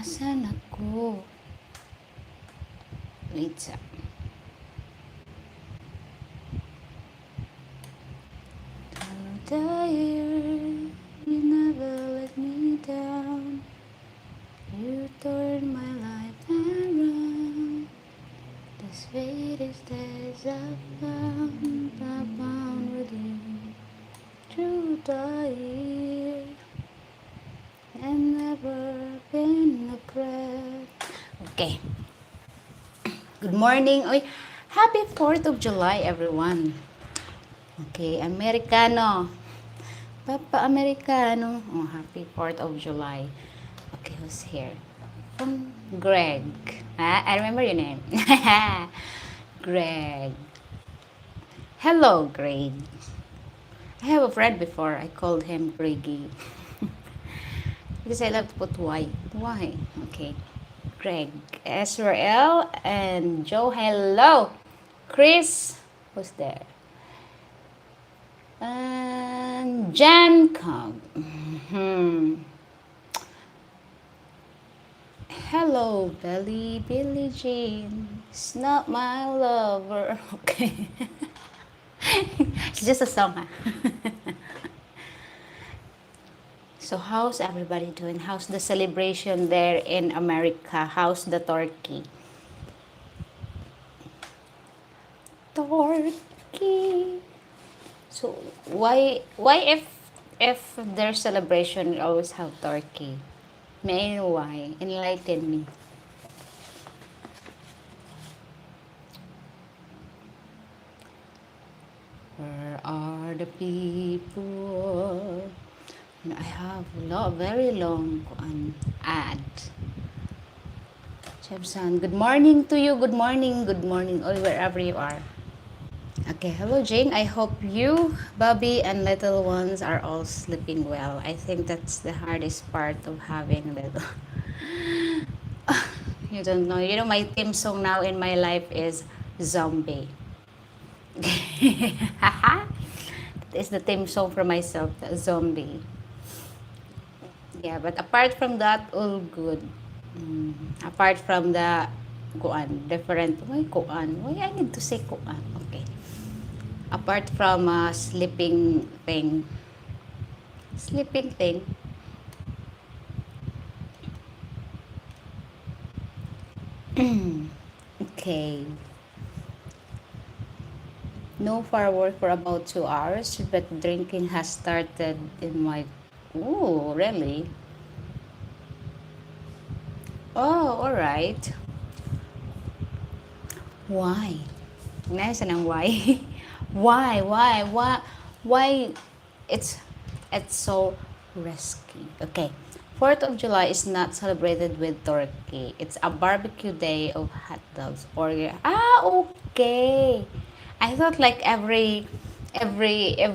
Nasaan ako? Wait sa. I'm tired. You never let me down. You turn my life around. The sweetest days I found with you. Through the years, and never been a regret. Okay. Good morning. Oy, happy 4th of July, everyone. Okay, Americano. Papa Americano. Oh, happy 4th of July. Okay, who's here? From Greg. Ah, I remember your name. Greg. Hello, Greg. I have a friend before. I called him Greggy. Because I love to put Y. Why? Okay. Greg. Israel and Joe. Hello. Chris. Who's there? And Jan Cobb. Hello, Billie Jean. It's not my lover. Okay. It's just a song, huh? So how's everybody doing? How's the celebration there in America? How's the turkey? Turkey. So why if there's celebration you always have turkey? May I know why? Enlighten me. Where are the people? And I have very long ad. Chebsan, good morning to you. Good morning, all wherever you are. Okay, hello Jane. I hope you, Bobby, and little ones are all sleeping well. I think that's the hardest part of having little. You don't know. You know, my theme song now in my life is Zombie. It's the theme song for myself, Zombie. Yeah, but apart from that, all good. Apart from the different, why kuan? Why I need to say kuan? Okay. Apart from sleeping thing. Sleeping thing. Okay. No firework for about 2 hours, but drinking has started in my... Ooh, really? Oh, alright. Why? Nasa ng why? Why it's so risky? Okay. 4th of July is not celebrated with turkey. It's a barbecue day of hot dogs or okay. I thought like every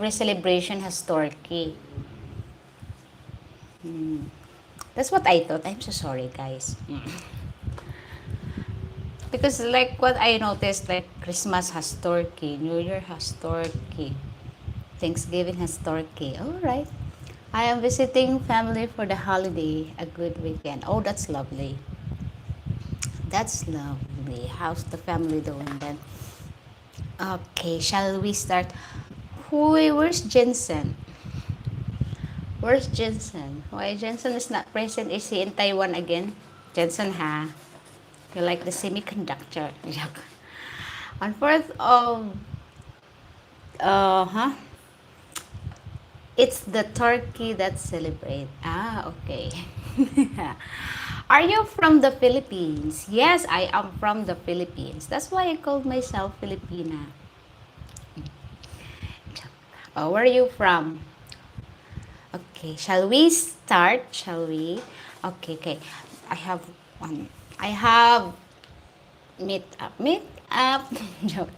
celebration has turkey. That's what I thought. I'm so sorry, guys. Because like what I noticed, like Christmas has turkey, New Year has turkey, Thanksgiving has turkey. All right. I am visiting family for the holiday. A good weekend. Oh, that's lovely. That's lovely. How's the family doing then? Okay, shall we start? Where's Jensen? Where's Jensen? Why Jensen is not present? Is he in Taiwan again? Jensen, ha? You like the semiconductor? On 4th of it's the turkey that celebrate. Ah, okay. Are you from the Philippines? Yes, I am from the Philippines. That's why I called myself Filipina. Where are you from? Okay, shall we start? Shall we? Okay, okay. I have one. I have meet up. Meet up. Joke.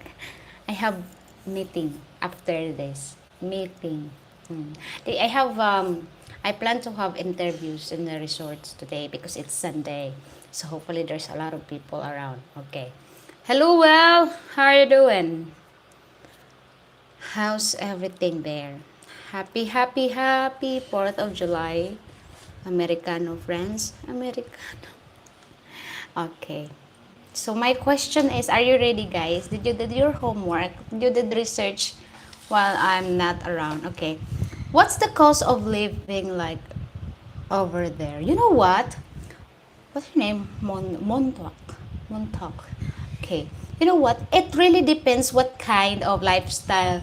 I have meeting after this. Meeting. I have I plan to have interviews in the resorts today because it's Sunday. So hopefully there's a lot of people around. Okay. Hello, well, how are you doing? How's everything there? Happy 4th of July. Americano friends. Americano. Okay. So my question is, are you ready, guys? Did you did your homework? You did research while I'm not around. Okay. What's the cost of living like over there? You know what? What's your name? Montauk. Montauk. Okay. You know what? It really depends what kind of lifestyle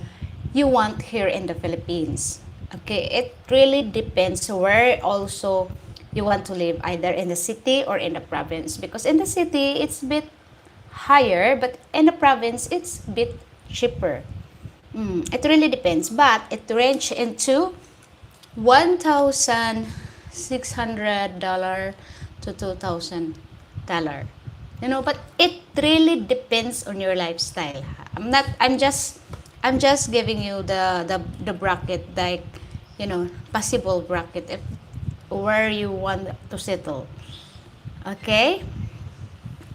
you want here in the Philippines. Okay. It really depends where also you want to live, either in the city or in the province. Because in the city, it's a bit higher, but in the province, it's a bit cheaper. It really depends, but it range into $1,600 to $2,000. But it really depends on your lifestyle. I'm not. I'm just giving you the bracket, like, possible bracket if where you want to settle. Okay,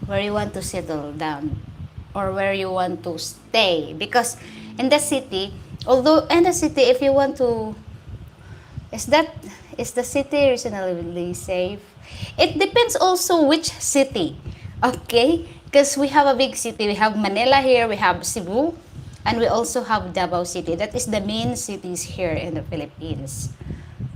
where you want to settle down, or where you want to stay, because in the city, although in the city, if you want to, is that is the city reasonably safe? It depends also which city. Okay? Because we have a big city. We have Manila here, we have Cebu, and we also have Davao City. That is the main cities here in the Philippines.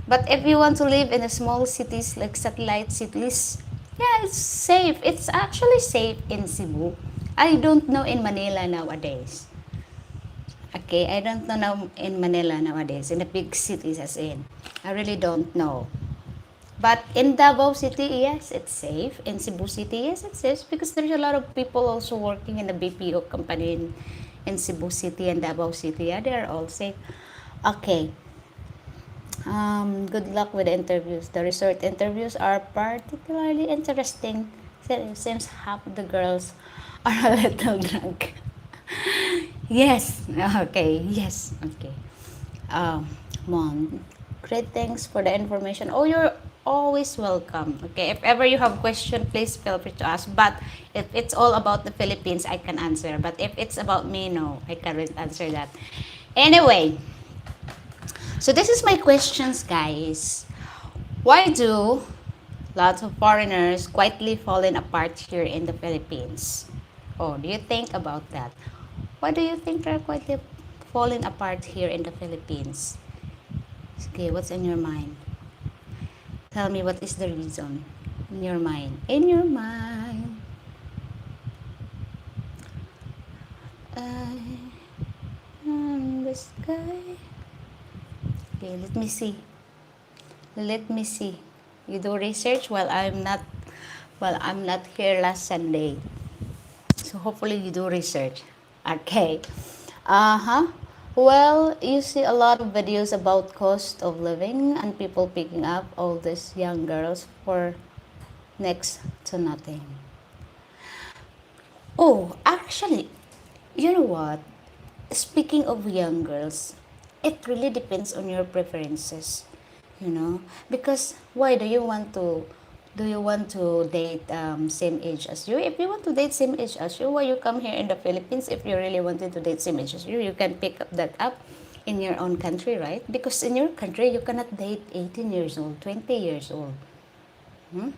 But if you want to live in the small cities like satellite cities, yeah, it's safe. It's actually safe in Cebu. I don't know in Manila nowadays. Okay, I don't know now in Manila nowadays, in the big cities as in. I really don't know. But in Davao City, yes, it's safe. In Cebu City, yes, it's safe because there's a lot of people also working in the BPO company in Cebu City and Davao City. Yeah, they're all safe. Okay. Good luck with the interviews. The resort interviews are particularly interesting. Seems half the girls are a little drunk. Yes. Okay. Yes. Okay. Mom, great, thanks for the information. Oh, you're always welcome. Okay. If ever you have question, please feel free to ask. But if it's all about the Philippines, I can answer. But if it's about me, no, I can't answer that. Anyway, so this is my questions, guys. Why do lots of foreigners quietly falling apart here in the Philippines? Oh, do you think about that? Why do you think they're quietly falling apart here in the Philippines? Okay, what's in your mind? Tell me, what is the reason in your mind? In your mind. I am the sky. Okay, let me see. Let me see. You do research while I'm not here last Sunday. So hopefully you do research. Okay. Uh-huh. Well, you see a lot of videos about cost of living and people picking up all these young girls for next to nothing. Oh, actually, you know what? Speaking of young girls, it really depends on your preferences, because why do you want to date same age as you? If you want to date same age as you, why you come here in the Philippines? If you really wanted to date same age as you can pick up that up in your own country, right? Because in your country you cannot date 18 years old, 20 years old. Hmm?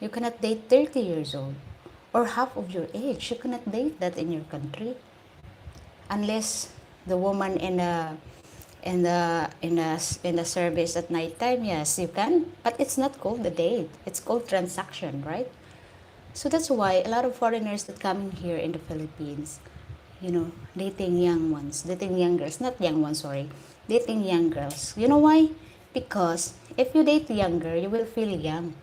You cannot date 30 years old, or half of your age. You cannot date that in your country unless the woman in the service at night time. Yes, you can, but it's not called the date. It's called transaction, right? So that's why a lot of foreigners that coming here in the Philippines, dating young ones, dating young girls, not young ones, sorry, dating young girls. You know why? Because if you date younger, you will feel young.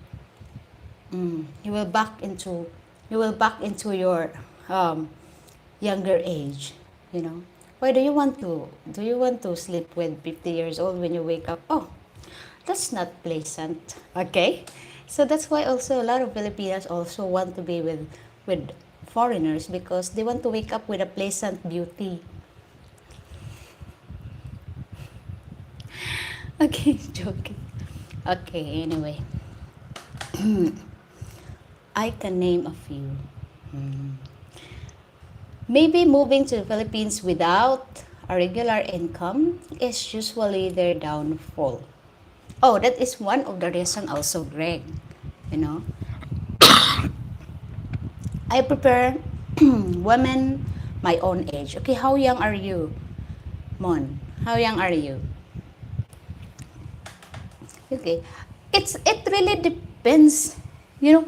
You will back into your um, younger age. Why do you want to sleep with 50 years old when you wake up? Oh, that's not pleasant. Okay, so that's why also a lot of Filipinos also want to be with foreigners, because they want to wake up with a pleasant beauty. Okay, joking. Okay, anyway, I can name a few. Maybe moving to the Philippines without a regular income is usually their downfall. Oh, that is one of the reason also, Greg. You know, I prepare women my own age. Okay, how young are you, Mon? How young are you? Okay, it really depends. You know,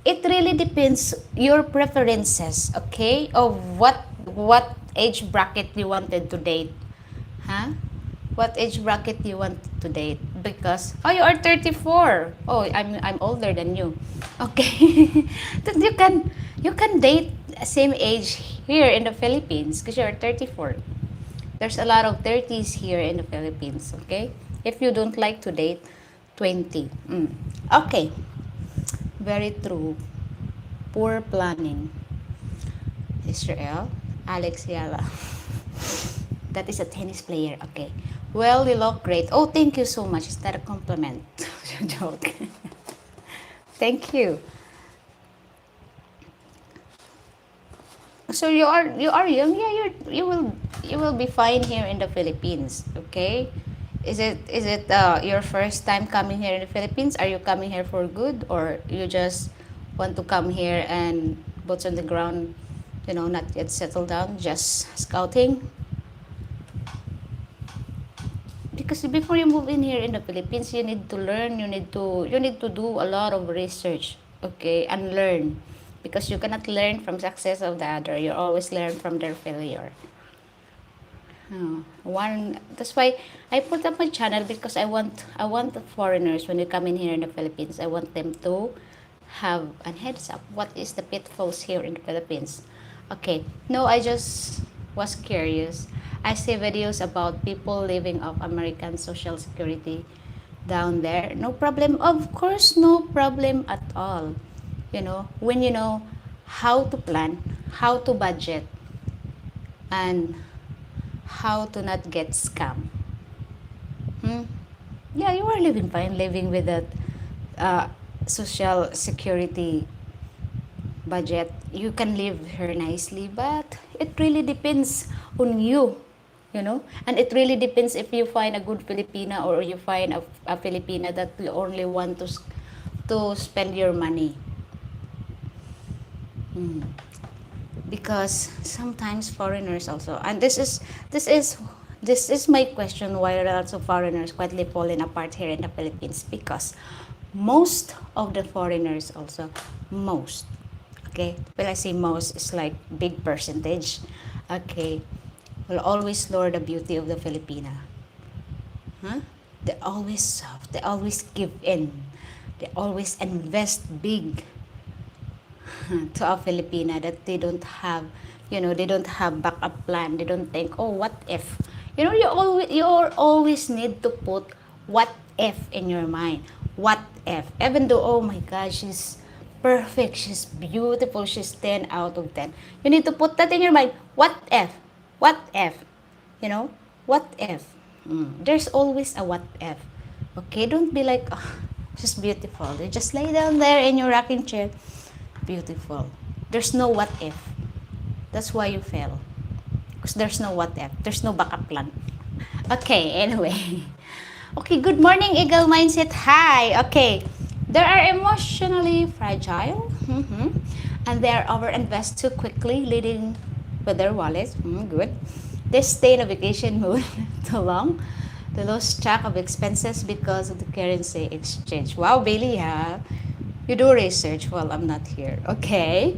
it really depends your preferences. Okay, of what age bracket you wanted to date, huh? What age bracket you want to date? Because oh, you are 34. Oh, I'm older than you. Okay, then you can date same age here in the Philippines because you're 34. There's a lot of 30s here in the Philippines, okay? If you don't like to date, 20. Okay, very true. Poor planning. Israel, Alex Yala. That is a tennis player, okay. Well, you look great. Oh, thank you so much. Is that a compliment? Joke. Thank you. So you are young. Yeah, you will be fine here in the Philippines. Okay. Is it your first time coming here in the Philippines? Are you coming here for good, or you just want to come here and boots on the ground, not yet settled down, just scouting? Because before you move in here in the Philippines, you need to learn. You need to do a lot of research, okay, and learn, because you cannot learn from success of the other. You always learn from their failure. One That's why I put up my channel, because I want the foreigners, when they come in here in the Philippines, I want them to have an heads up what is the pitfalls here in the Philippines. Okay, no, I just was curious. I see videos about people living off American Social Security down there. No problem, of course, no problem at all. When you know how to plan, how to budget, and how to not get scammed. Hmm? Yeah, you are living fine, living with that uh, social security budget. You can live here nicely, but it really depends on you. And it really depends if you find a good Filipina, or you find a Filipina that will only want to spend your money. Hmm. Because sometimes foreigners also, and this is my question, why are lots of foreigners quietly falling apart here in the Philippines. Because most of the foreigners also, most, okay, when I say most, it's like big percentage, okay, will always lower the beauty of the Filipina. Huh? They always soft, they always give in, they always invest big to a Filipina, that they don't have backup plan. They don't think, oh, what if? You always need to put what if in your mind. What if? Even though, oh my God, she's perfect, she's beautiful, she's 10 out of 10. You need to put that in your mind. What if? What if? You know? What if? There's always a what if. Okay? Don't be like, oh, she's beautiful. You just lay down there in your rocking chair. Beautiful. There's no what if. That's why you fail. Because there's no what if. There's no backup plan. Okay, anyway. Okay, good morning, Eagle Mindset. Hi. Okay. They are emotionally fragile. And they are overinvest too quickly, leading with their wallets. Good. They stay in a vacation mode too long. They lose track of expenses because of the currency exchange. Wow, Bailey, ha? You do research while I'm not here. Okay.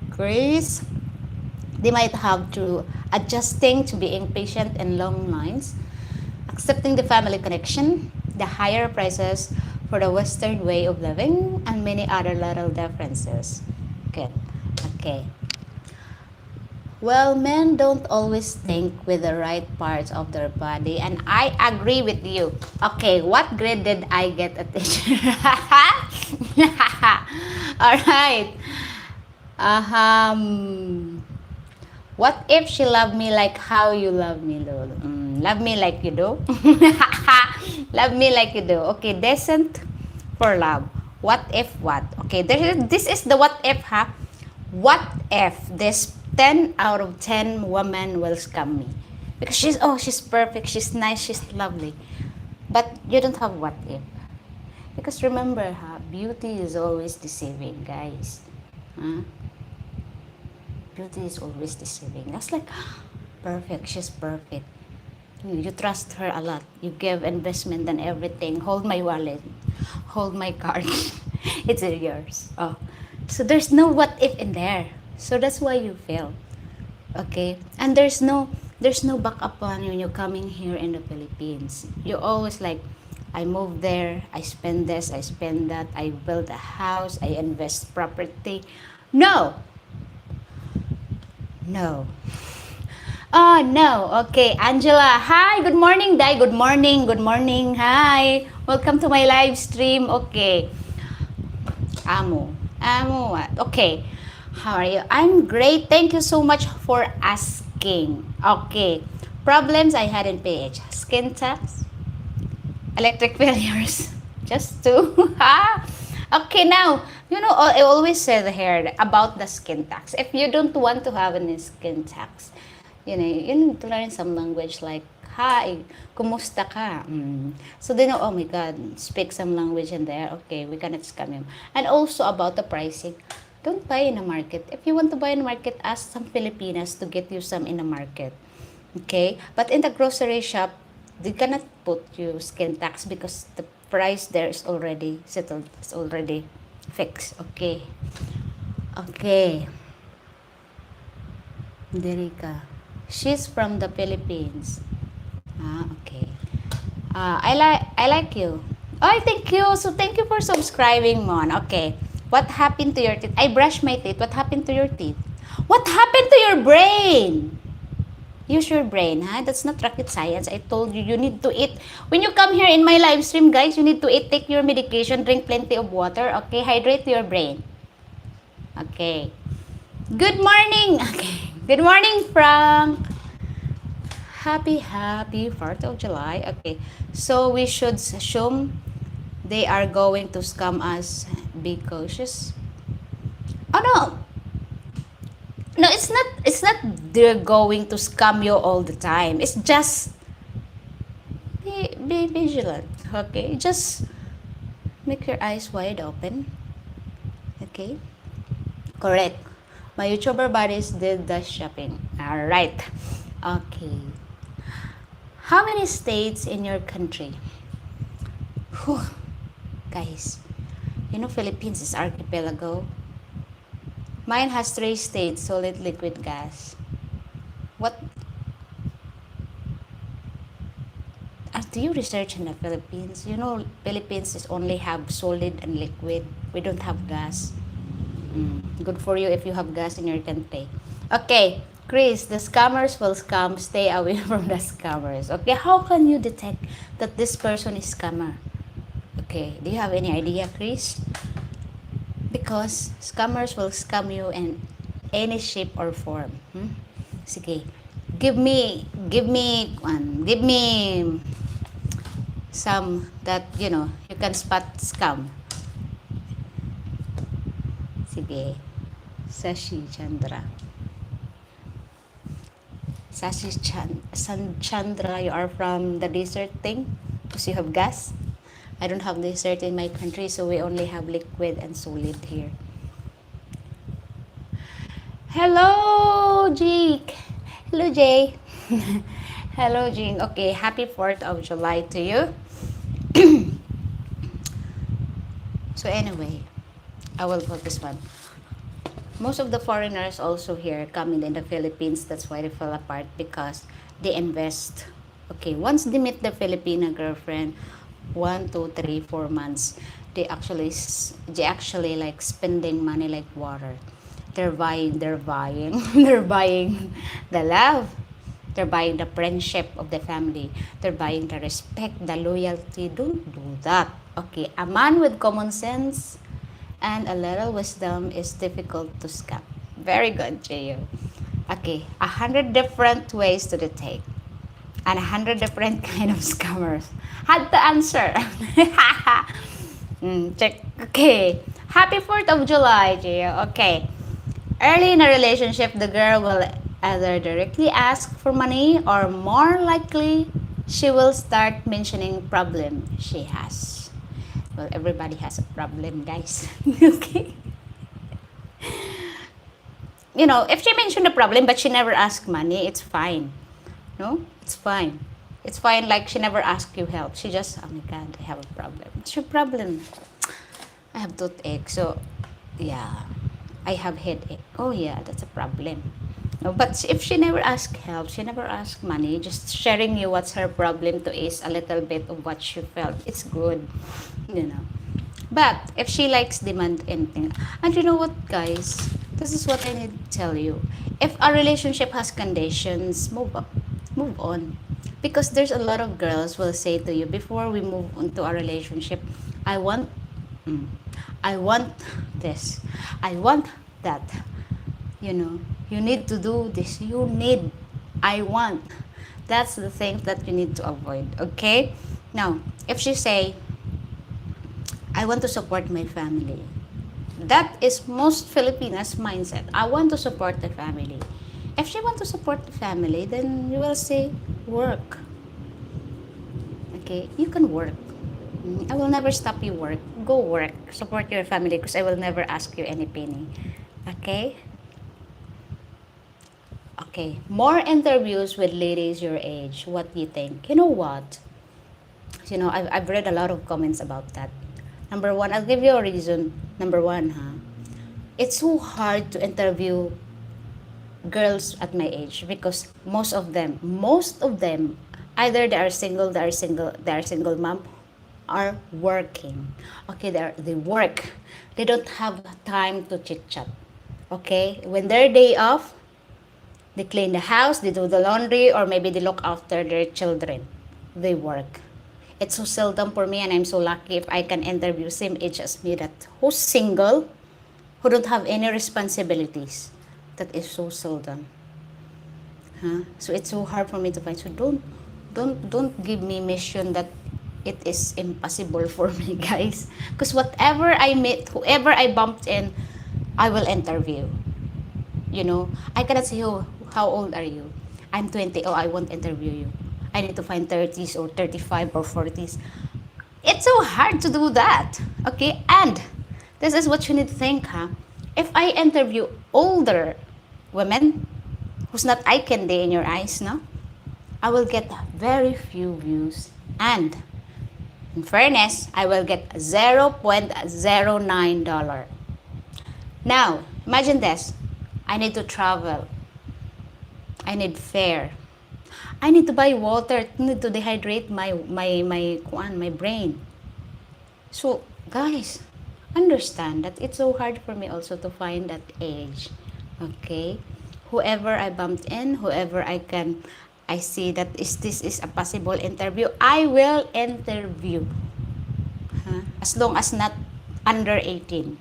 Grace. They might have to adjusting to being patient in long lines, accepting the family connection, the higher prices for the Western way of living, and many other little differences. Good. Okay. Well, men don't always think with the right parts of their body, and I agree with you. Okay, what grade did I get at teacher? All right. What if she loved me like how you love me, Lolo? Love me like you do. Love me like you do. Okay, decent for love. What if what? Okay, this is the what if, huh? What if this 10 out of 10 women will scam me? Because she's perfect, she's nice, she's lovely. But you don't have what if. Because remember, beauty is always deceiving, guys. Huh? Beauty is always deceiving. That's like, perfect, she's perfect. You trust her a lot. You give investment and everything. Hold my wallet. Hold my card. It's yours. Oh. So there's no what if in there. So that's why you fail. Okay? And there's no backup plan when you're coming here in the Philippines. You always like, I move there, I spend this, I spend that, I build a house, I invest property. No! No. Oh, no. Okay, Angela. Hi, good morning, Dai. Good morning, good morning. Hi. Welcome to my live stream. Okay. Amo. Okay. How are you? I'm great. Thank you so much for asking. Okay. Problems I had in PH. Skin tax, electric failures. Just two. Okay, now, I always say here about the skin tax. If you don't want to have any skin tax, you need to learn some language like, hi, kumusta ka? So they know, oh my God, speak some language in there. Okay, we cannot scam him. And also about the pricing, don't buy in the market. If you want to buy in the market, ask some Filipinas to get you some in the market. Okay? But in the grocery shop, they cannot put you skin tax because the price there is already settled. It's already fixed. Okay. Okay. Derika. She's from the Philippines. Okay. I like you. Oh, thank you. So thank you for subscribing, Mon. Okay. What happened to your teeth? I brushed my teeth. What happened to your teeth? What happened to your brain? Use your brain, huh? That's not rocket science. I told you, you need to eat. When you come here in my live stream, guys, you need to eat, take your medication, drink plenty of water, okay? Hydrate your brain. Okay. Good morning. Okay. Good morning, Frank. Happy 4th of July. Okay. So we should assume they are going to scam us. Be cautious. Oh no. No, it's not they're going to scam you all the time. It's just be vigilant. Okay? Just make your eyes wide open. Okay? Correct. My YouTuber buddies did the shopping. Alright. Okay. How many states in your country? Whew. Guys, Philippines is archipelago. Mine has 3 states, solid, liquid, gas. What? Do you research in the Philippines? Philippines is only have solid and liquid. We don't have gas. Good for you if you have gas in your country. Okay, Chris, the scammers will scam. Stay away from the scammers. Okay, how can you detect that this person is scammer? Okay, do you have any idea, Chris? Because scammers will scam you in any shape or form. Sige. Give me some that, you can spot scam. Sige. Sashi Chandra. Chandra, you are from the desert thing? Because you have gas? I don't have desert in my country, so we only have liquid and solid here. Hello, Jake. Hello, Jay. Hello, Jing. Okay, happy 4th of July to you. So anyway, I will put this one. Most of the foreigners also here coming in the Philippines, that's why they fell apart because they invest. Okay, once they meet the Filipina girlfriend, 1, 2, 3, 4 months, they actually like spending money like water. They're buying they're buying the love, they're buying the friendship of the family, they're buying the respect, the loyalty. Don't do that. Okay, a man with common sense and a little wisdom is difficult to scam. Very good, Gio. Okay, 100 different ways to detect and 100 different kind of scammers. Had to answer. Check. Okay. Happy 4th of July, Gio. Okay. Early in a relationship, the girl will either directly ask for money or more likely she will start mentioning problem she has. Well, everybody has a problem, guys. Okay. If she mentioned a problem but she never asked money, it's fine. No, it's fine. It's fine. Like she never asked you help. She just, oh my God, I have a problem. What's your problem? I have toothache. So, yeah, I have headache. Oh yeah, that's a problem. No, but if she never asked help, she never asked money, just sharing you what's her problem to ease a little bit of what she felt, it's good, you know. But if she likes demand anything, and you know what, guys, this is what I need to tell you. If a relationship has conditions, move up, move on, because there's a lot of girls will say to you before we move into a relationship, I want, mm, I want this, I want that. You need to do this. You need, I want. That's the thing that you need to avoid. Okay? Now, if she say, I want to support my family. That is most Filipinas mindset. I want to support the family. If she want to support the family, then you will say, work. Okay? You can work. I will never stop you work. Go work. Support your family because I will never ask you any penny. Okay? Okay. More interviews with ladies your age. What do you think? You know what? I've read a lot of comments about that. Number one, I'll give you a reason. Number one, it's so hard to interview girls at my age because most of them, either they are single mom, are working. Okay, they work. They don't have time to chit chat. Okay, when their day off, they clean the house, they do the laundry, or maybe they look after their children. They work. It's so seldom for me, and I'm so lucky if I can interview same age as me that who's single, who don't have any responsibilities. That is so seldom. So it's so hard for me to find. So don't give me mission that it is impossible for me, guys. Because whatever I meet, whoever I bumped in, I will interview. I cannot say, oh, how old are you? I'm 20. Oh, I won't interview you. I need to find 30s or 35 or 40s. It's so hard to do that. Okay? And this is what you need to think, If I interview older women who's not eye candy in your eyes, no? I will get very few views. And in fairness, I will get $0.09. Now, imagine this. I need to travel. I need fare. I need to buy water. I need to dehydrate my brain. So, guys, understand that it's so hard for me also to find that age. Okay? Whoever I bumped in, whoever I see that this is a possible interview, I will interview. As long as not under 18.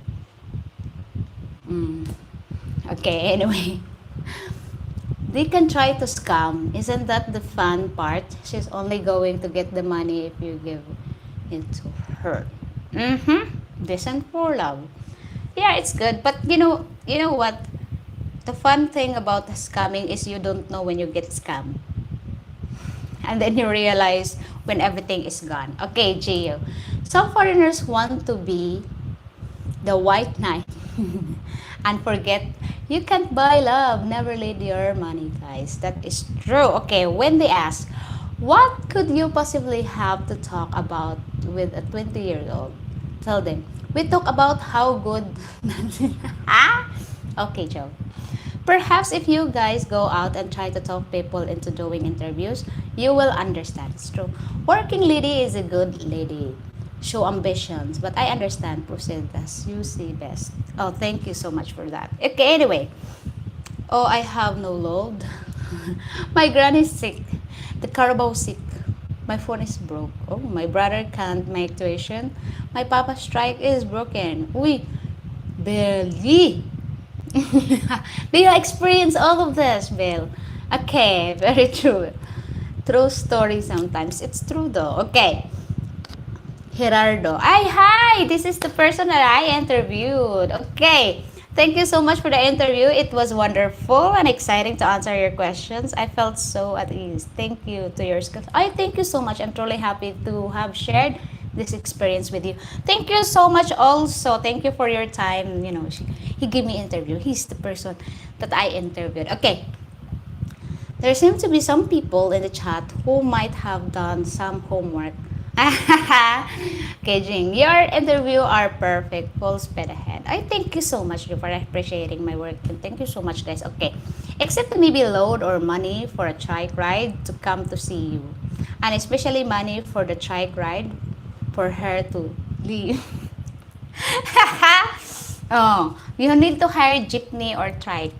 Okay, anyway. They can try to scam. Isn't that the fun part? She's only going to get the money if you give it to her. Decent for love. Yeah, it's good. But you know what? The fun thing about scamming is you don't know when you get scammed. And then you realize when everything is gone. Okay, Gio. Some foreigners want to be the white knight and forget you can't buy love. Never lead your money, guys. That is true. Okay, when they ask, what could you possibly have to talk about with a 20-year-old? Tell them, we talk about how good. Okay, Joe. Perhaps if you guys go out and try to talk people into doing interviews, you will understand. It's true. Working lady is a good lady. Show ambitions, but I understand. Proceed as you see best. Oh, thank you so much for that. Okay, anyway. Oh, I have no load. My granny's sick. The Carabao sick. My phone is broke. Oh, my brother can't make tuition. My papa's strike is broken. Uy, barely. Do you experience all of this, Bill? Okay, very true. True story sometimes. It's true though. Okay. Gerardo. Hi! This is the person that I interviewed. Okay. Thank you so much for the interview. It was wonderful and exciting to answer your questions. I felt so at ease. Thank you to your skills. Thank you so much. I'm truly happy to have shared this experience with you. Thank you so much also. Thank you for your time. You know, he gave me interview. He's the person that I interviewed. Okay. There seem to be some people in the chat who might have done some homework. Okay, Jing, your interview are perfect. Full speed ahead. I thank you so much for appreciating my work. And thank you so much, guys. Okay. Except maybe load or money for a trike ride to come to see you. And especially money for the trike ride for her to leave. Oh, you need to hire jeepney or trike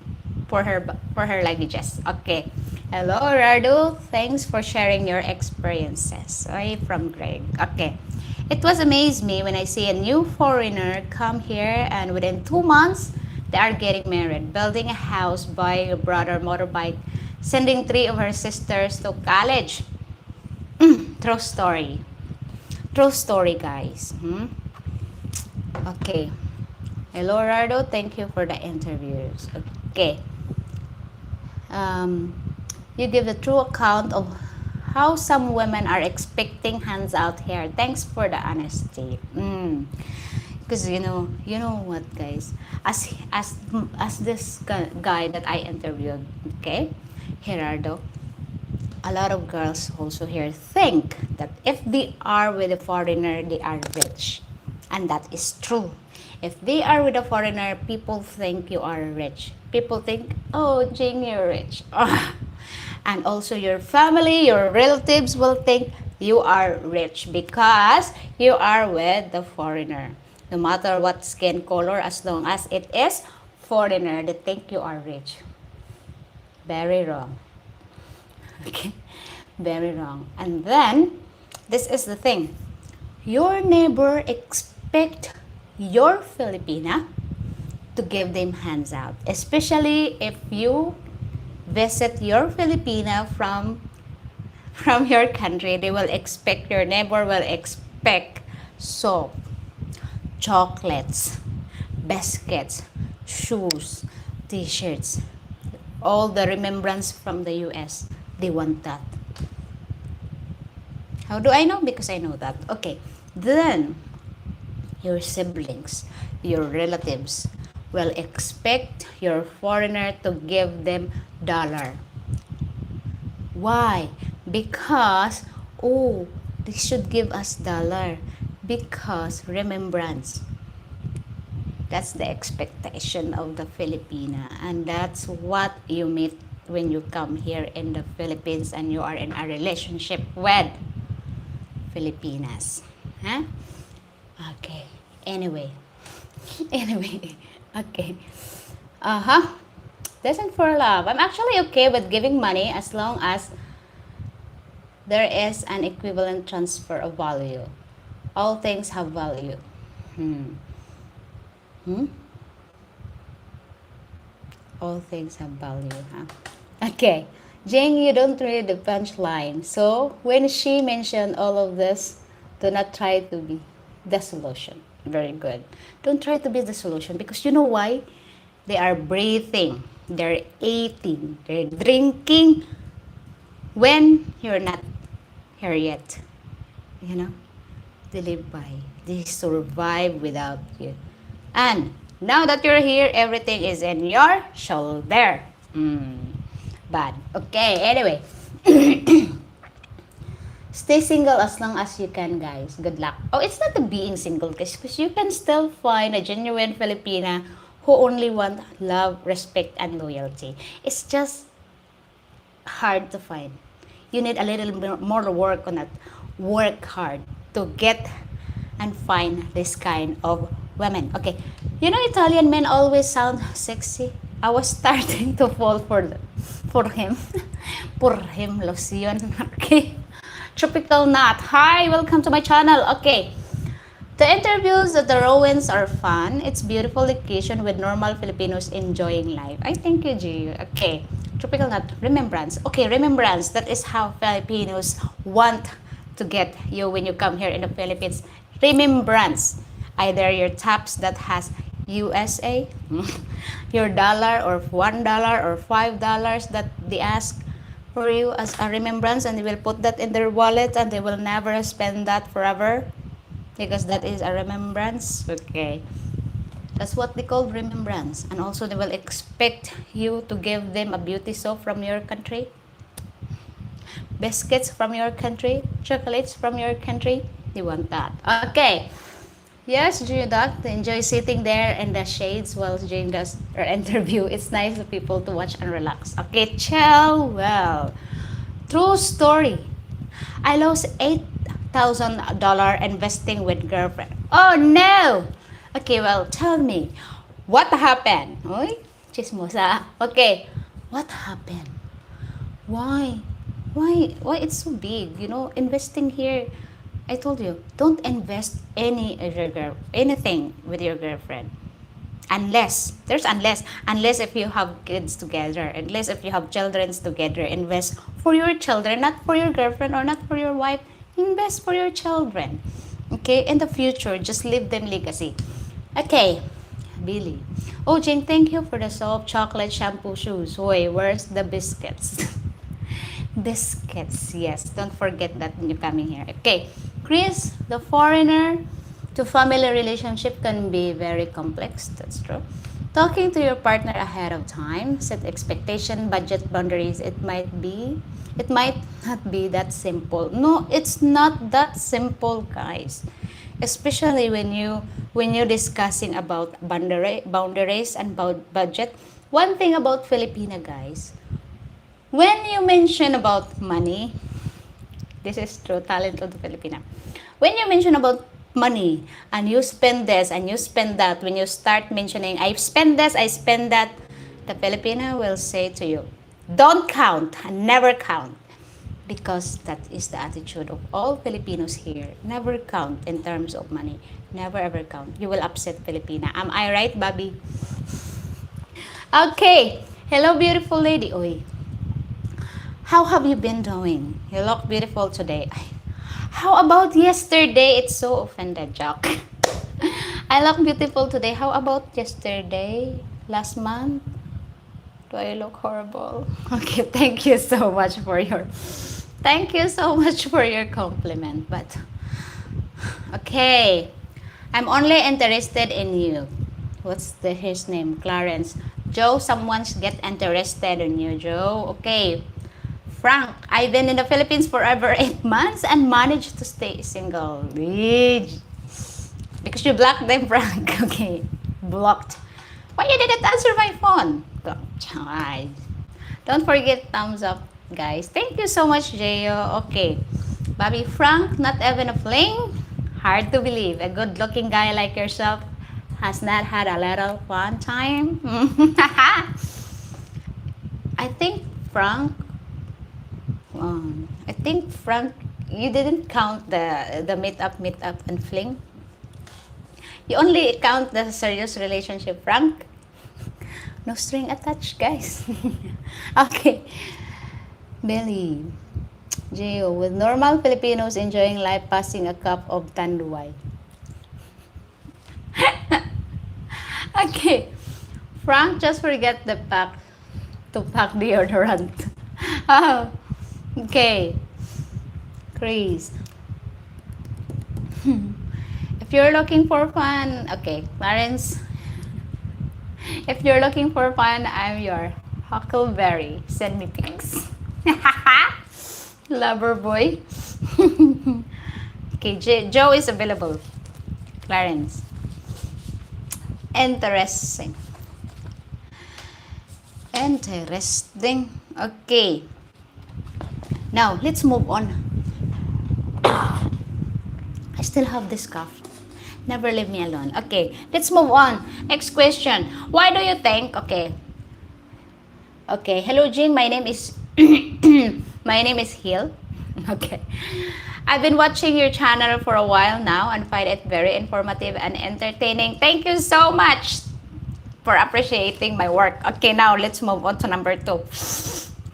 for her luggages. Okay. Hello, Radu. Thanks for sharing your experiences. Ay, from Greg. Okay. It was amazed me when I see a new foreigner come here and within 2 months, they are getting married, building a house, buying a brother motorbike, sending 3 of her sisters to college. True story. True story, guys. Okay. Hello, Rado. Thank you for the interviews. Okay. You give the true account of how some women are expecting hands out here. Thanks for the honesty. Because you know what, guys, as this guy that I interviewed, okay, Gerardo, a lot of girls also here think that if they are with a foreigner, they are rich, and that is true. If they are with a foreigner, people think you are rich. People think, oh, Jing, you're rich. And also your family, your relatives will think you are rich because you are with the foreigner. No matter what skin color, as long as it is foreigner, they think you are rich. Very wrong. Okay? Very wrong. And then, this is the thing. Your neighbor expect your Filipina to give them hands out. Especially if you visit your Filipina from your country, they will expect, your neighbor will expect soap, chocolates, biscuits, shoes, t-shirts, all the remembrance from the US. They want that. How do I know? Because I know that. Okay. Then, your siblings, your relatives will expect your foreigner to give them dollar. Why? Because, oh, they should give us dollar. Because remembrance. That's the expectation of the Filipina. And that's what you meet when you come here in the Philippines and you are in a relationship with Filipinas. Huh? Okay. Anyway. Okay. Destined for love. I'm actually okay with giving money as long as there is an equivalent transfer of value. All things have value. All things have value, huh? Okay. Jane, you don't read the punchline. So, when she mentioned all of this, do not try to be the solution. Very good. Don't try to be the solution because you know why? They are breathing, they're eating, they're drinking when you're not here yet. You know? They live by. They survive without you. And now that you're here, everything is in your shoulder. Bad. Okay, anyway. Stay single as long as you can, guys. Good luck. Oh, it's not the being single, guys, because you can still find a genuine Filipina who only want love, respect, and loyalty. It's just hard to find. You need a little more work on it. Work hard to get and find this kind of women. Okay, you know Italian men always sound sexy. I was starting to fall for him. For him, lotion. Okay. Tropical Nut. Hi, welcome to my channel. Okay. The interviews at the ruins are fun. It's beautiful location with normal Filipinos enjoying life. I thank you, G. Okay. Tropical Nut. Remembrance. Okay, remembrance. That is how Filipinos want to get you when you come here in the Philippines. Remembrance. Either your taps that has USA, your dollar or $1 or $5 that they ask for you as a remembrance, and they will put that in their wallet and they will never spend that forever. because that is a remembrance. Okay, that's what they call remembrance. And also they will expect you to give them a beauty soap from your country, biscuits from your country, chocolates from your country. They want that. Okay. Yes, Duck, enjoy sitting there in the shades while Jane does her interview. It's nice for people to watch and relax. Okay, chill. Well, true story. I lost $8,000 investing with girlfriend. Oh no! Okay, well, tell me, what happened? Oy, chismosa. Okay, what happened? Why? Why it's so big? You know, investing here. I told you, don't invest anything with your girlfriend. Unless if you have kids together, unless if you have children together, invest for your children, not for your girlfriend or not for your wife. Invest for your children. Okay, in the future, just leave them legacy. Okay, Billy. Oh, Jane, thank you for the soap, chocolate, shampoo, shoes. Wait, where's the biscuits? Biscuits, yes. Don't forget that when you're coming here. Okay, Chris, the foreigner to family relationship can be very complex. That's true. Talking to your partner ahead of time, set expectation, budget boundaries. It might not be that simple. No, it's not that simple, guys. Especially when you're discussing about boundaries and about budget. One thing about Filipina, guys, when you mention about money, this is true talent of the Filipina. When you mention about money and you spend this and you spend that, when you start mentioning, I spend this, I spend that, the Filipina will say to you, don't count and never count. Because that is the attitude of all Filipinos here. Never count in terms of money. Never ever count. You will upset Filipina. Am I right, Bobby? Okay. Hello, beautiful lady. Oy. How have you been doing? You look beautiful today. How about yesterday? It's so offended, Jock. I look beautiful today. How about yesterday? Last month? Do I look horrible? Okay, thank you so much for your compliment. But okay, I'm only interested in you. What's his name? Clarence. Joe, someone's get interested in you, Joe. Okay. Frank, I've been in the Philippines for over 8 months and managed to stay single. Because you blocked them, Frank. Okay. Blocked. Why you didn't answer my phone? Don't forget thumbs up, guys. Thank you so much, Jayo. Okay. Bobby, Frank, not even a fling? Hard to believe. A good-looking guy like yourself has not had a little fun time. I think Frank, you didn't count the meet up, and fling. You only count the serious relationship, Frank. No string attached, guys. Okay. Billy. Gio, with normal Filipinos enjoying life passing a cup of tanduay. Okay. Frank, just forget to pack deodorant. Oh, okay. Chris. If you're looking for fun, okay, Clarence. If you're looking for fun, I'm your huckleberry. Send me pics. Lover boy. Okay, Joe is available. Clarence. Interesting. Okay. Now, let's move on. I still have this cough. Never leave me alone. Okay, let's move on. Next question. Why do you think, okay. Hello, Jean. My name is Hill. Okay. I've been watching your channel for a while now and find it very informative and entertaining. Thank you so much for appreciating my work. Okay, now let's move on to number 2.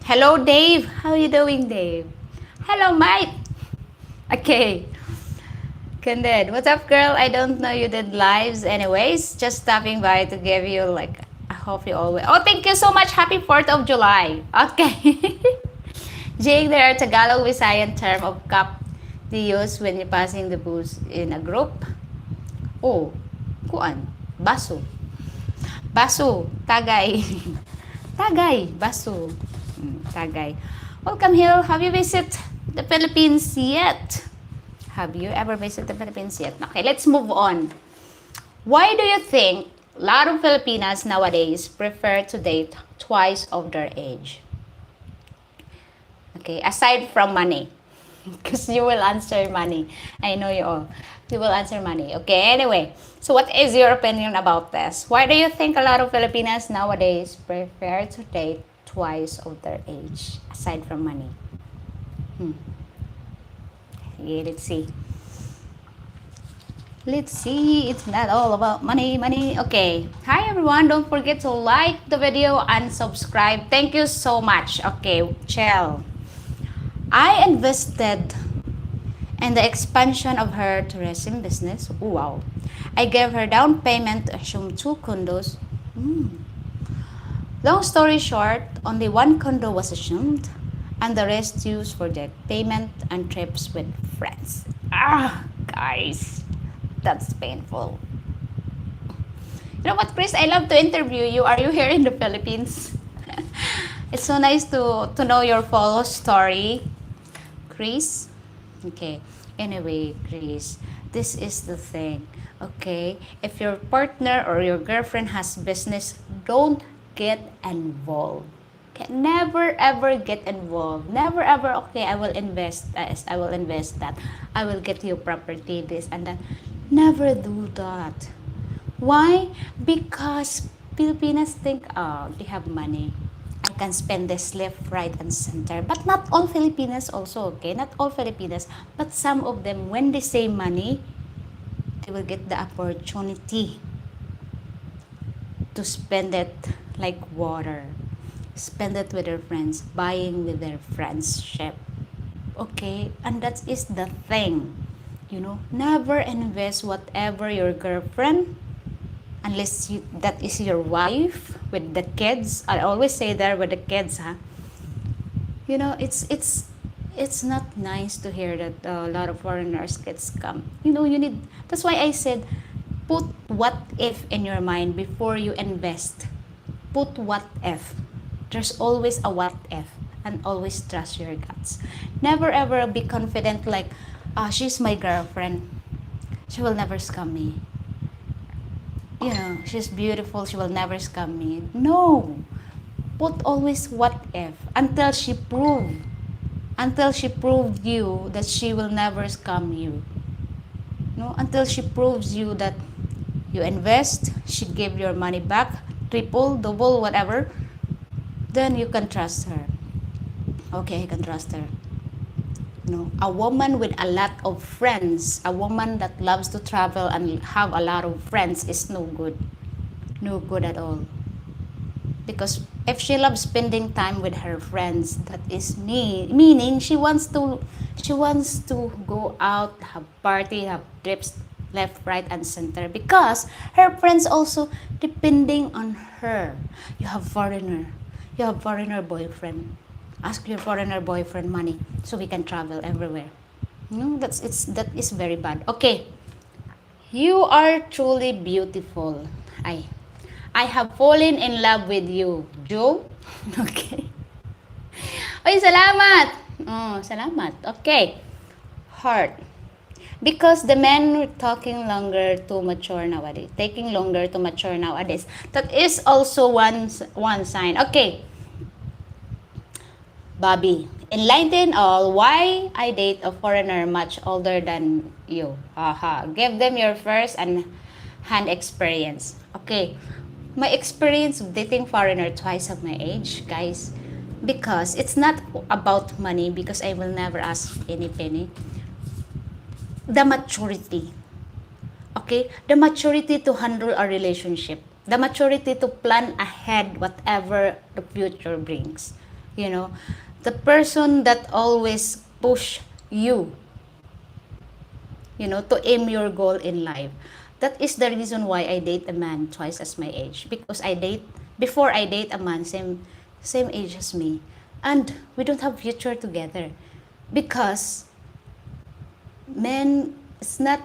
Hello, Dave. How are you doing, Dave? Hello, Mike. Okay. Candid. What's up, girl? I don't know you did lives anyways. Just stopping by to give you I hope you always... Oh, thank you so much. Happy 4th of July. Okay. Jake, there are Tagalog Visayan term of they use when you're passing the booze in a group? Oh, kuan, baso. Baso, tagay. Tagay, baso. Tagay. Welcome here. Have you visited the Philippines yet? Have you ever visited the Philippines yet? Okay, let's move on. Why do you think a lot of Filipinas nowadays prefer to date twice of their age? Okay, aside from money. Because you will answer money. I know you all. You will answer money. Okay, anyway. So what is your opinion about this? Why do you think a lot of Filipinas nowadays prefer to date twice of their age, aside from money? Yeah, let's see. Let's see. It's not all about money, money. Okay. Hi, everyone. Don't forget to like the video and subscribe. Thank you so much. Okay, chill. I invested in the expansion of her tourism business. Wow. I gave her down payment to assume 2 condos. Long story short, only 1 condo was assumed and the rest used for debt payment and trips with friends. Guys, that's painful. You know what, Chris? I love to interview you. Are you here in the Philippines? It's so nice to know your full story, Chris. Okay. Anyway, Chris, this is the thing. Okay? If your partner or your girlfriend has business, don't get involved. Okay? Never ever get involved. Never ever, okay, I will invest this, I will invest that. I will get you property, this and that. Never do that. Why? Because Filipinas think, oh, they have money. I can spend this left, right, and center. But not all Filipinas also, okay? Not all Filipinas. But some of them, when they say money, they will get the opportunity to spend it like water. Spend it with their friends. Buying with their friendship. Okay? And that is the thing. You know, never invest whatever your girlfriend, unless that is your wife with the kids. I always say there with the kids, huh? You know, it's not nice to hear that a lot of foreigners kids come. You know, you need. That's why I said, put what if in your mind before you invest. Put what if. There's always a what if, and always trust your guts. Never ever be confident like, she's my girlfriend. She will never scam me. You know, she's beautiful, she will never scam me. No. Put always what if until she proved you that she will never scam you. No, until she proves you that you invest, she give your money back, triple, double, whatever, then you can trust her. Okay, you can trust her. No, a woman with a lot of friends, a woman that loves to travel and have a lot of friends is no good. No good at all. Because if she loves spending time with her friends, that is meaning she wants to go out, have party, have trips left, right, and center, because her friends also depending on her. You have foreigner boyfriend. Ask your foreigner boyfriend money so we can travel everywhere. No, that is very bad. Okay. You are truly beautiful. I have fallen in love with you, Joe. Okay. Oy, salamat. Oh, salamat. Okay. Heart. Because the men were taking longer to mature nowadays. That is also one sign. Okay. Bobby, enlighten all why I date a foreigner much older than you. Give them your first and hand experience. Okay. My experience of dating foreigner twice of my age, guys, because it's not about money, because I will never ask any penny. The maturity. Okay? The maturity to handle a relationship. The maturity to plan ahead whatever the future brings. You know, the person that always push you, you know, to aim your goal in life. That is the reason why I date a man twice as my age. Because before I date a man same age as me. And we don't have future together. Because men, it's not,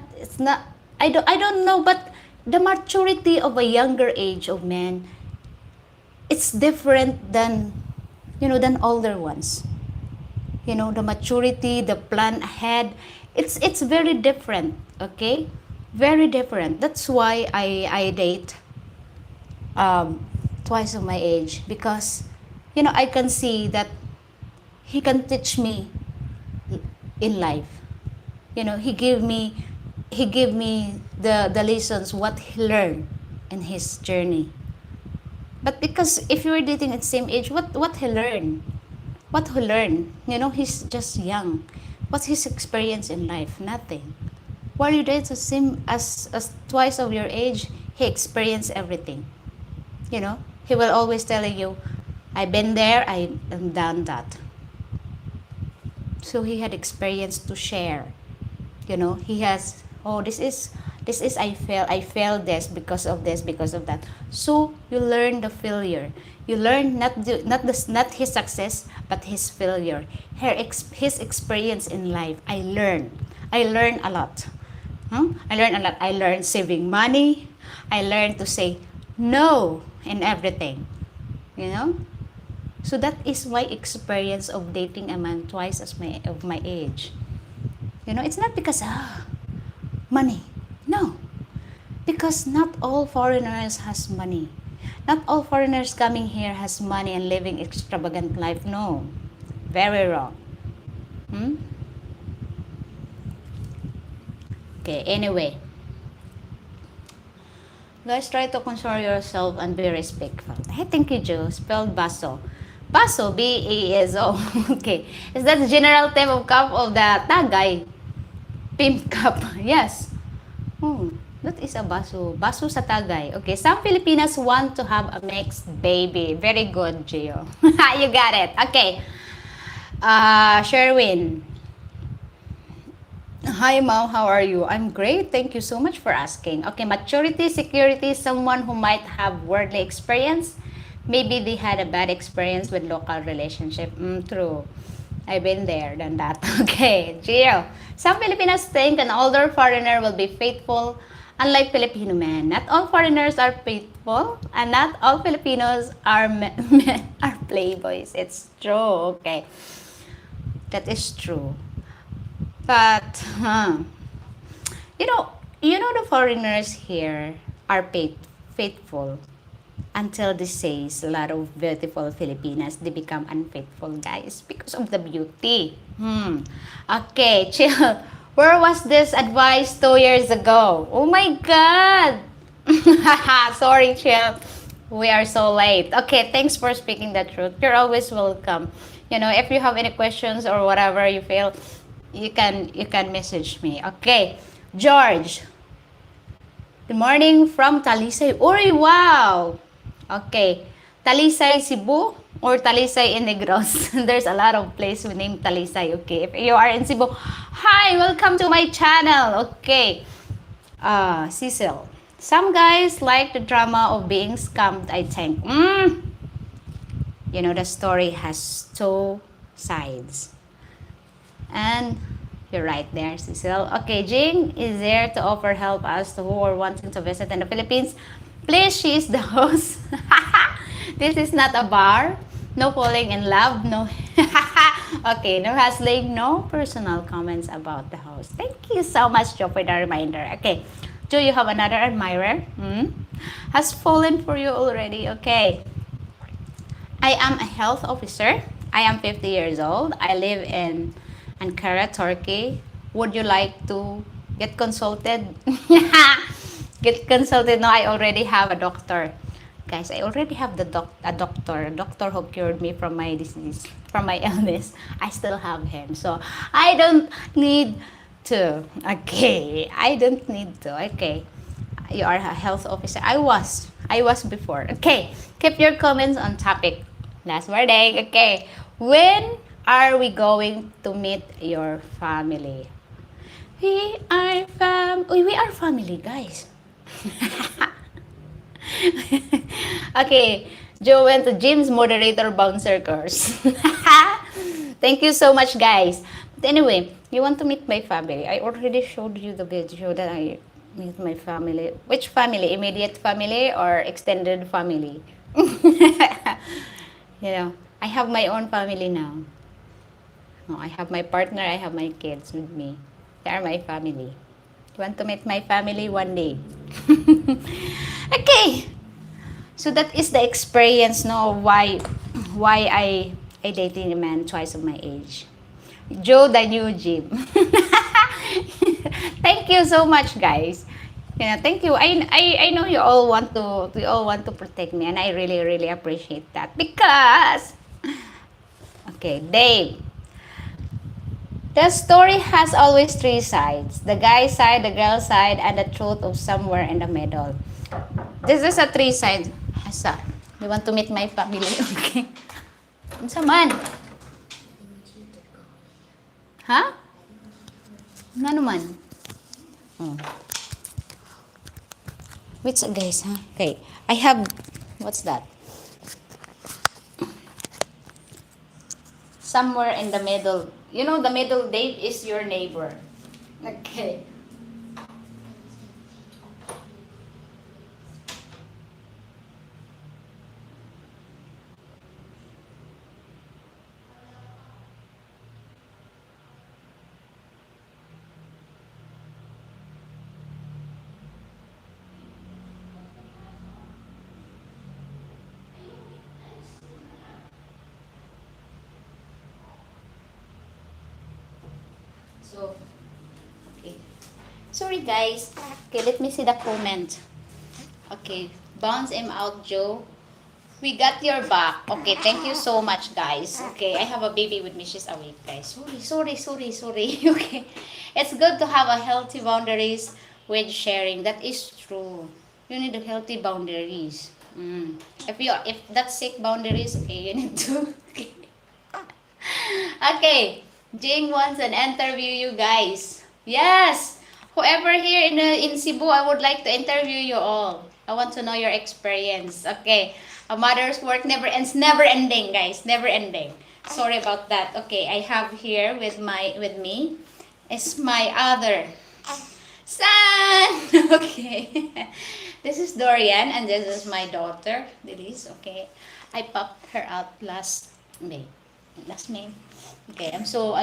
I don't know, but the maturity of a younger age of men, it's different than, than older ones. The maturity, the plan ahead, it's very different, okay? Very different. That's why I date twice of my age, because I can see that he can teach me in life. He gave me the lessons what he learned in his journey. But because if you were dating at the same age, what he learned? What he learned? He's just young. What's his experience in life? Nothing. While you date the same as twice of your age, he experienced everything. He will always telling you, I've been there, I am done that. So he had experience to share. He has, oh, this is I failed this because of this, because of that. So you learn the failure. You learn not his success, but his failure. His experience in life. I learned a lot. I learned a lot. I learned saving money. I learned to say no in everything. You know? So that is my experience of dating a man twice as my age. It's not because money. No. Because not all foreigners has money. Not all foreigners coming here has money and living extravagant life. No. Very wrong. Okay, anyway. Guys, try to control yourself and be respectful. Hey, thank you, Joe. Spelled baso. Baso, B-A-S-O. Okay. Is that the general type of cup of the Tagay? Pimp cup. Yes. That is a baso. Baso sa Tagay. Okay. Some Filipinas want to have a mixed baby. Very good, Gio. You got it. Okay. Sherwin. Hi, Mom. How are you? I'm great. Thank you so much for asking. Okay. Maturity, security, someone who might have worldly experience. Maybe they had a bad experience with local relationship. True. I've been there, done that. Okay, Gio. Some Filipinos think an older foreigner will be faithful, unlike Filipino men. Not all foreigners are faithful, and not all Filipinos are are playboys. It's true. Okay, that is true. But the foreigners here are faithful. Until these days, a lot of beautiful Filipinas, they become unfaithful, guys, because of the beauty. Okay, chill. Where was this advice 2 years ago? Oh my God! Sorry, chill. We are so late. Okay, thanks for speaking the truth. You're always welcome. If you have any questions or whatever you feel, you can message me. Okay, George. Good morning from Talisay. Uri, wow! Okay. Talisay, Cebu or Talisay in Negros? There's a lot of places with name Talisay. Okay. If you are in Cebu, hi! Welcome to my channel. Okay. Cecil. Some guys like the drama of being scammed, I think. The story has two sides. And you're right there, Cecil. Okay, Jing is there to offer help us to who are wanting to visit in the Philippines. Please, she is the host. This is not a bar. No falling in love. No. Okay, no hustling. No personal comments about the host. Thank you so much, Joe, for the reminder. Okay. Do you have another admirer? Has fallen for you already? Okay. I am a health officer. I am 50 years old. I live in Ankara, Turkey. Would you like to get consulted? Get consulted? No, I already have a doctor. Guys, I already have a doctor who cured me from my disease, from my illness. I still have him. So, I don't need to. Okay. I don't need to. Okay. You are a health officer. I was before. Okay. Keep your comments on topic. Last wording. Okay. When are we going to meet your family? We are family, guys. Okay, Joe went to Jim's moderator bouncer course. Thank you so much, guys. But anyway, You want to meet my family? I already showed you the video that I meet my family. Which family? Immediate family or extended family? You know, I have my own family now. No, I have my partner, I have my kids with me. They are my family. You want to meet my family one day? Okay. So that is the experience, no, why I dating a man twice of my age. Joe the new Jim. Thank you so much, guys. Yeah, thank you. I know you all want to protect me, and I really really appreciate that because okay, Dave. The story has always three sides: the guy side, the girl side, and the truth of somewhere in the middle. This is a three side. Asa? You want to meet my family? Okay. Unsa man? Ha? Nga naman. Oh. Wait, guys, ha? Okay. I have, what's that? Somewhere in the middle. You know, the middle date is your neighbor. Okay. So, okay. Sorry, guys. Okay, let me see the comment. Okay. Bounce him out, Joe. We got your back. Okay, thank you so much, guys. Okay, I have a baby with me. She's awake, guys. Sorry. Okay. It's good to have a healthy boundaries with sharing. That is true. You need a healthy boundaries. If that's sick boundaries, okay, you need to. Okay, Jing wants an interview, you guys. Yes, whoever here in Cebu, I would like to interview you all. I want to know your experience. Okay, a mother's work never ends, never ending, guys, never ending. Sorry about that. Okay, I have here with me is my other son. Okay, this is Dorian and this is my daughter, Denise. Okay, I popped her out last May. Last May. Okay, I'm so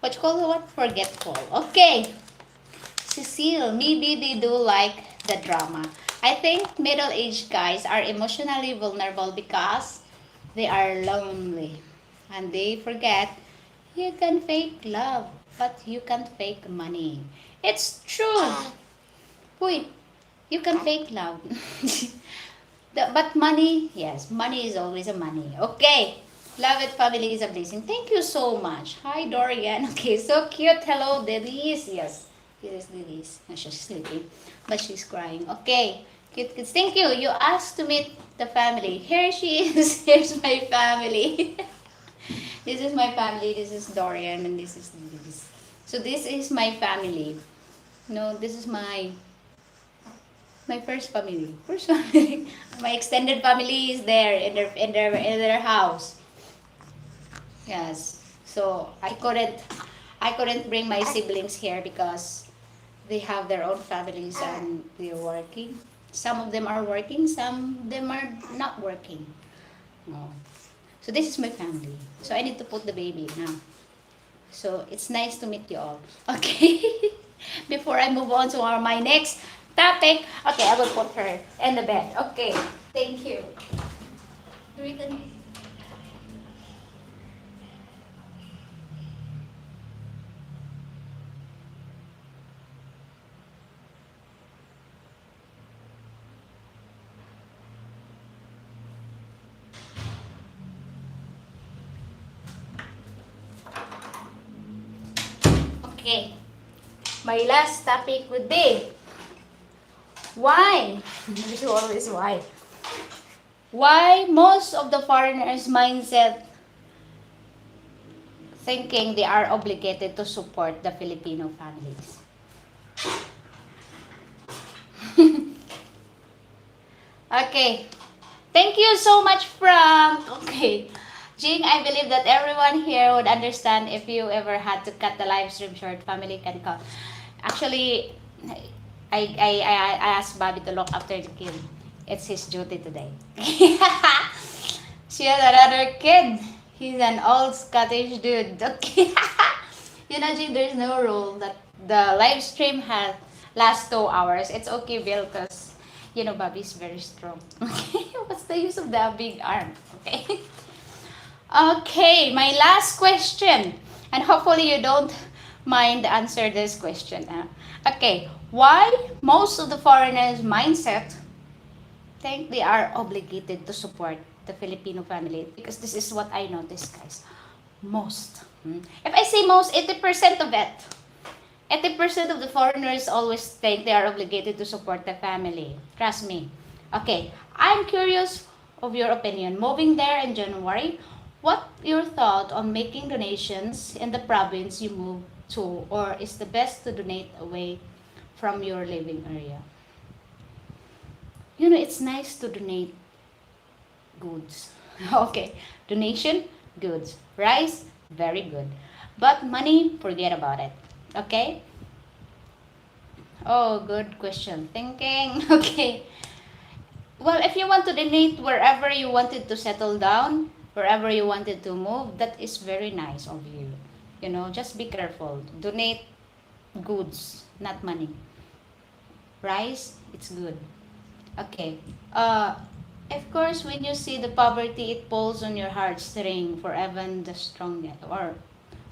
what you call it, what, forgetful. Okay, Cecile, maybe they do like the drama. I think middle-aged guys are emotionally vulnerable because they are lonely and they forget you can fake love, but you can't fake money. It's true. Wait, you can fake love. But money, yes, money is always a money. Okay. Love it, family is a blessing. Thank you so much. Hi, Dorian. Okay, so cute. Hello, Denise. Yes, this is Denise. She's sleeping, but she's crying. Okay, cute kids. Thank you. You asked to meet the family. Here she is. Here's my family. This is my family. This is Dorian, and this is Denise. So this is my family. No, this is my first family. First family. My extended family is there in their house. Yes. So I couldn't bring my siblings here because they have their own families and they're working. Some of them are working, some of them are not working. No. So this is my family. So I need to put the baby now. So it's nice to meet you all. Okay. Before I move on to my next topic, okay, I will put her in the bed. Okay. Thank you. Okay. My last topic would be why? This is always why. Why most of the foreigners' mindset thinking they are obligated to support the Filipino families. Okay. Thank you so much, Frank. Okay. Jing, I believe that everyone here would understand if you ever had to cut the live stream short. Family can call. Actually, I asked Bobby to look after the kid. It's his duty today. She has another kid. He's an old Scottish dude. Okay. You know, Jing, there's no rule that the live stream has last 2 hours. It's okay, Bill, because you know Bobby's very strong. Okay. What's the use of the big arm? Okay. Okay, my last question. And hopefully you don't mind answer this question. Okay, why most of the foreigners' mindset think they are obligated to support the Filipino family? Because this is what I noticed, guys. Most. If I say most, 80% of it. 80% of the foreigners always think they are obligated to support the family. Trust me. Okay, I'm curious of your opinion. Moving there in January, what your thought on making donations in the province you move to, or is the best to donate away from your living area? You know, it's nice to donate goods. Okay, donation, goods. Rice, very good. But money, forget about it. Okay? Oh, good question. Thinking. Okay. Well, if you want to donate wherever you wanted to settle down, wherever you wanted to move, that is very nice of you. You know, just be careful. Donate goods, not money. Rice, it's good. Okay. Of course, when you see the poverty, it pulls on your heartstring for even the strongest, or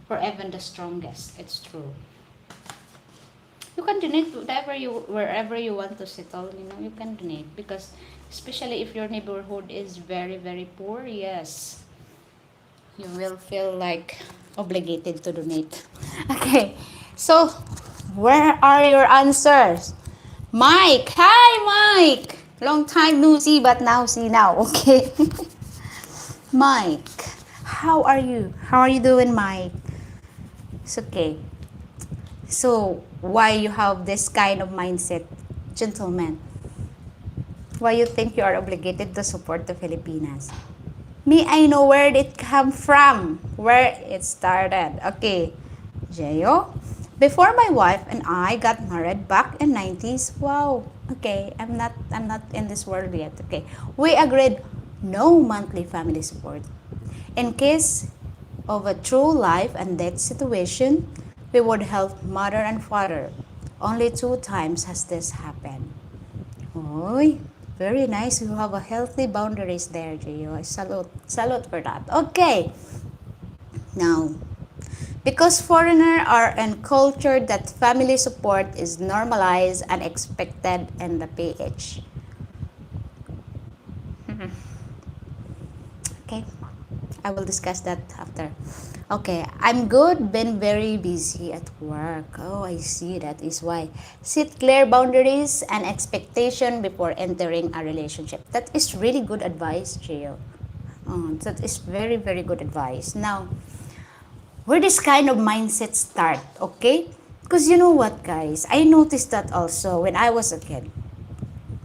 for even the strongest. It's true. You can donate whatever you, wherever you want to settle. You know, you can donate because, especially if your neighborhood is very very poor, yes, you will feel like obligated to donate. Okay, so where are your answers? Mike, hi Mike. Long time no see, but now see now. Okay. Mike, how are you? How are you doing, Mike? It's okay. So, why you have this kind of mindset, gentlemen? Why you think you are obligated to support the Filipinas? Me, I know where it come from, where it started. Okay, Jeyo. Before my wife and I got married back in 90s, wow. Okay, I'm not in this world yet. Okay, we agreed no monthly family support. In case of a true life and death situation, we would help mother and father. Only 2 times has this happened. Oy, very nice. You have a healthy boundaries there, Gio. I salute for that. Okay. Now, because foreigners are encultured that family support is normalized and expected in the PH. Okay. I will discuss that after. Okay, I'm good, been very busy at work. Oh, I see, that is why. Set clear boundaries and expectation before entering a relationship. That is really good advice, Gio. Oh, that is very, very good advice. Now, where this kind of mindset start, okay? Because you know what, guys? I noticed that also when I was a kid.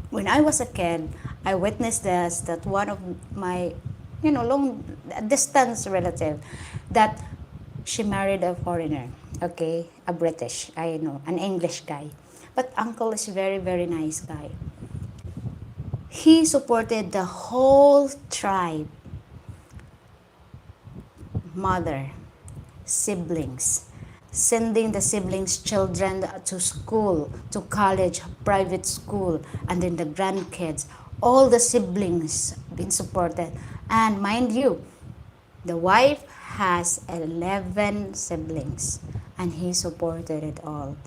When I was a kid, I witnessed this, that one of my, long distance relative, that she married a foreigner, okay, a British, I know, an English guy. But uncle is very, very nice guy. He supported the whole tribe, mother, siblings, sending the siblings' children to school, to college, private school, and then the grandkids. All the siblings been supported. And mind you, the wife has 11 siblings, and he supported it all.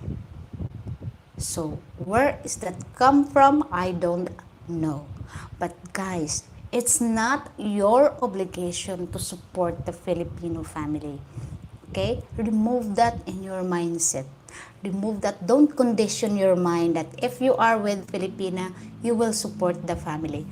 So where is that come from? I don't know. But guys, it's not your obligation to support the Filipino family. Okay? Remove that in your mindset. Remove that. Don't condition your mind that if you are with Filipina, you will support the family.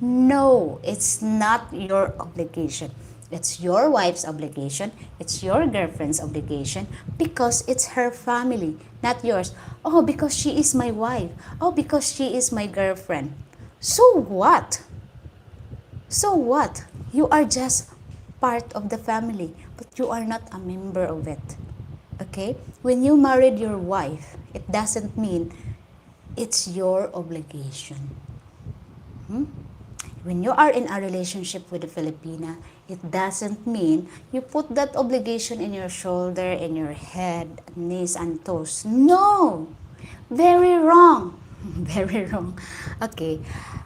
No, it's not your obligation. It's your wife's obligation. It's your girlfriend's obligation because it's her family, not yours. Oh, because she is my wife. Oh, because she is my girlfriend. So what? So what? You are just part of the family, but you are not a member of it. Okay? When you married your wife, it doesn't mean it's your obligation. When you are in a relationship with a Filipina, it doesn't mean you put that obligation in your shoulder, in your head, knees, and toes. No! Very wrong. Very wrong. Okay.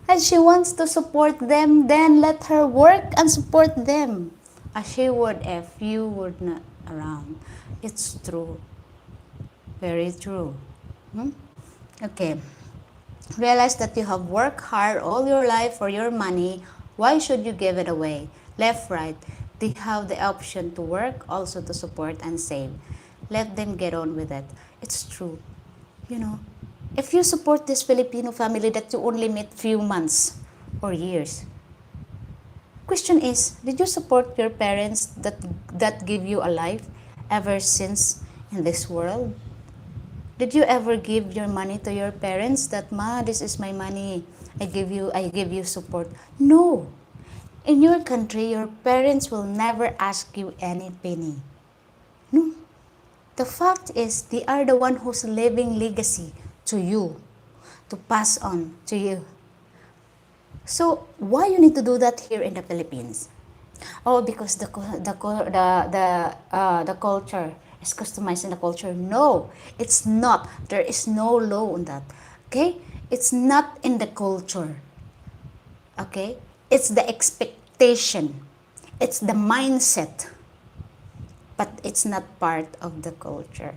And she wants to support them, then let her work and support them as she would if you were not around. It's true. Very true. Okay. Realize that you have worked hard all your life for your money. Why should you give it away? Left, right. They have the option to work, also to support and save. Let them get on with it. It's true. You know, if you support this Filipino family that you only meet few months or years, question is, did you support your parents that give you a life ever since in this world? Did you ever give your money to your parents that, Ma, this is my money, I give you support? No. In your country, your parents will never ask you any penny. No. The fact is, they are the one who's leaving legacy to you, to pass on to you. So, why you need to do that here in the Philippines? Oh, because the culture is customized in the culture. No, it's not. There is no law on that. Okay? It's not in the culture. Okay? It's the expectation. It's the mindset. But it's not part of the culture.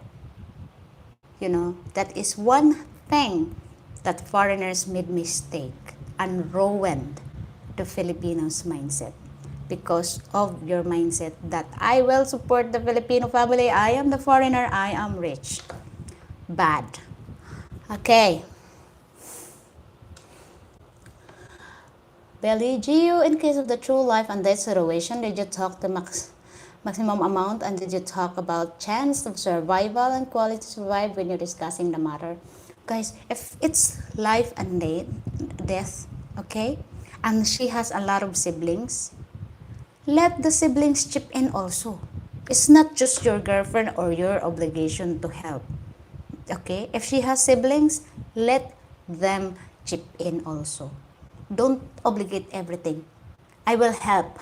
You know, that is one thing that foreigners made mistake and ruined the Filipinos' mindset. Because of your mindset that I will support the Filipino family, I am the foreigner, I am rich. Bad. Okay. Belly, Gio, in case of the true life and death situation, did you talk the maximum amount and did you talk about chance of survival and quality to survive when you're discussing the matter? Guys, if it's life and death, okay, and she has a lot of siblings, let the siblings chip in also. It's not just your girlfriend or your obligation to help. Okay? If she has siblings, let them chip in also. Don't obligate everything. I will help.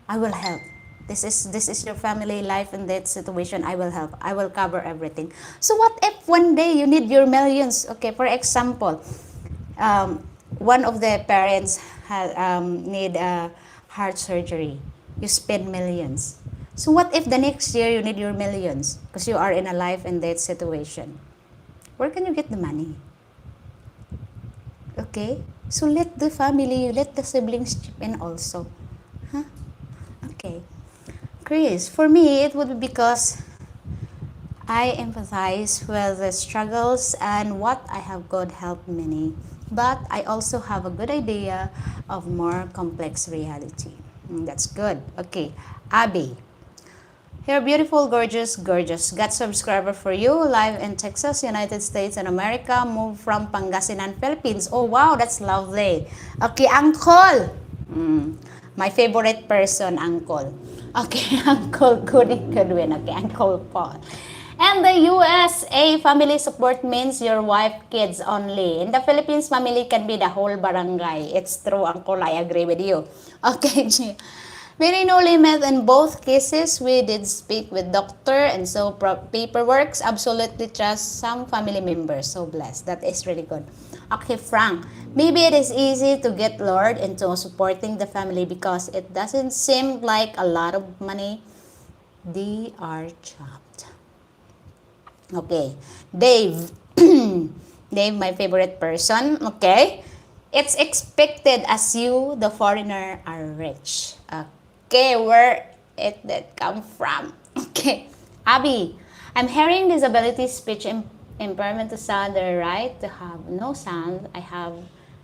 I will help. This is your family life and death situation. I will help. I will cover everything. So what if one day you need your millions? Okay, for example, one of the parents need heart surgery. You spend millions. So what if the next year you need your millions because you are in a life and death situation? Where can you get the money? Okay? So let the family, let the siblings chip in also. Huh? Okay. Chris, for me, it would be because I empathize with the struggles and what I have God help many. But I also have a good idea of more complex reality. That's good. Okay. Abby. You're beautiful, gorgeous, gorgeous. Got subscriber for you live in Texas, United States, and America. Moved from Pangasinan, Philippines. Oh, wow, that's lovely. Okay, Uncle. My favorite person, Uncle. Okay, Uncle Goodwin. Okay, Uncle Paul. And the USA family support means your wife, kids only. In the Philippines, family can be the whole barangay. It's true, Uncle. I agree with you. Okay, very no limit in both cases. We did speak with doctor and so paperwork. Absolutely trust some family members. So blessed. That is really good. Okay, Frank. Maybe it is easy to get lured into supporting the family because it doesn't seem like a lot of money. They are chopped. Okay. Dave. Dave, my favorite person. Okay. It's expected as you, the foreigner, are rich. Okay, where it did come from? Okay, Abby, I'm hearing disability speech impairment to sound the right to have no sound. I have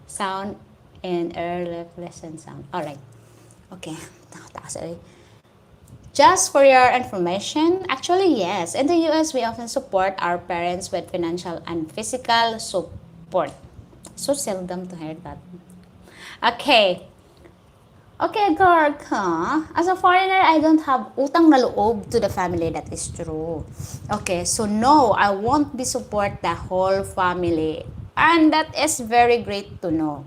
sound in ear listen sound. All right. Okay. Just for your information, actually yes, in the US we often support our parents with financial and physical support. So seldom to hear that. Okay. Okay, Gark, huh? As a foreigner, I don't have utang na loob to the family. That is true. Okay, so no, I won't be support the whole family. And that is very great to know.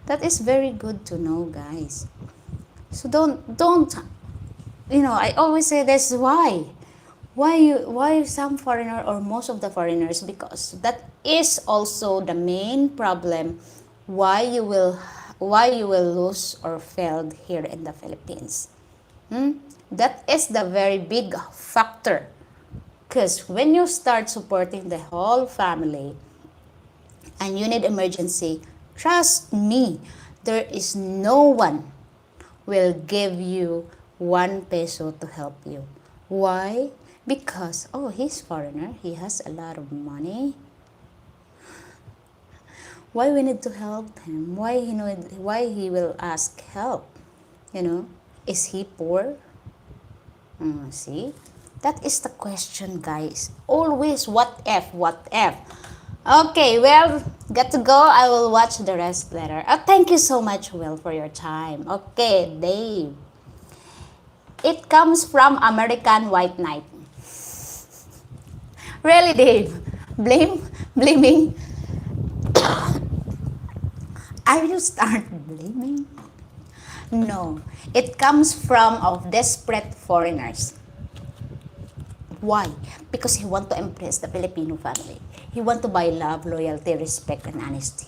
That is very good to know, guys. So don't I always say this, why some foreigner or most of the foreigners, because that is also the main problem why you will lose or failed here in the Philippines. That is the very big factor, because when you start supporting the whole family and you need emergency, trust me, there is no one will give you 1 peso to help you. Why? Because, oh, he's foreigner, he has a lot of money. Why we need to help him? Why he will ask help? Is he poor? See? That is the question, guys. Always what if, what if. Okay, well, got to go. I will watch the rest later. Oh, thank you so much, Will, for your time. Okay, Dave. It comes from American White Knight. Really, Dave? Blaming? Are you start blaming? No. It comes from of desperate foreigners. Why? Because he want to impress the Filipino family. He want to buy love, loyalty, respect, and honesty.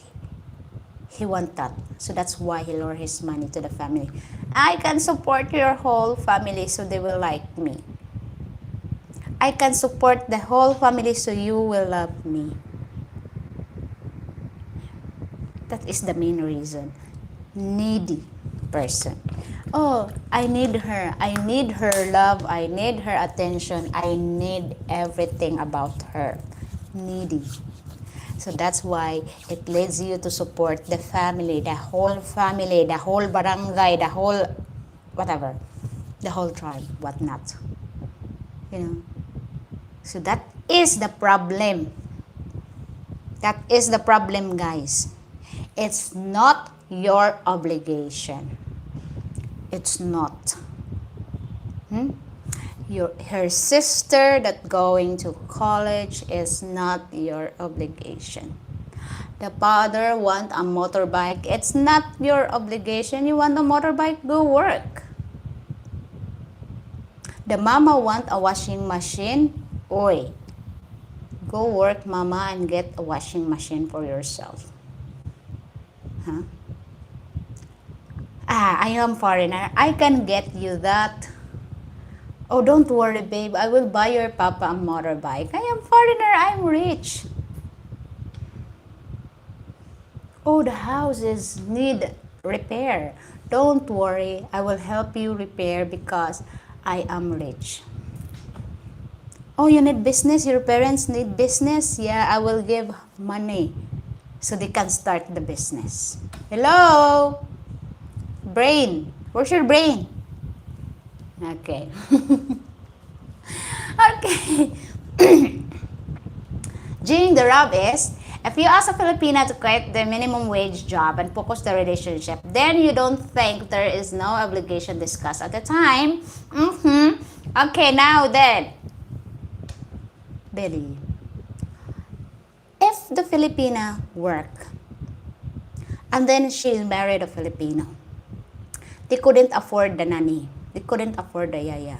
He want that. So that's why he lower his money to the family. I can support your whole family so they will like me. I can support the whole family so you will love me. That is the main reason. Needy person. Oh, I need her. I need her love. I need her attention. I need everything about her. Needy. So that's why it leads you to support the family, the whole barangay, the whole whatever, the whole tribe, whatnot. So that is the problem. That is the problem, guys. It's not your obligation. It's not. Her sister that going to college is not your obligation. The father want a motorbike. It's not your obligation. You want a motorbike, go work. The mama want a washing machine. Oy, go work, mama, and get a washing machine for yourself. Huh? I am foreigner. I can get you that. Oh, don't worry, babe. I will buy your papa a motorbike. I am foreigner. I'm rich. Oh, the houses need repair. Don't worry. I will help you repair because I am rich. Oh, you need business? Your parents need business? Yeah, I will give money so they can start the business. Hello? Brain. Where's your brain? Okay. Okay. Jing, the rub is, if you ask a Filipina to quit the minimum wage job and focus the relationship, then you don't think there is no obligation discussed at the time. Okay, now then. Billy. If the Filipina work, and then she married a Filipino, they couldn't afford the nanny. They couldn't afford the yaya.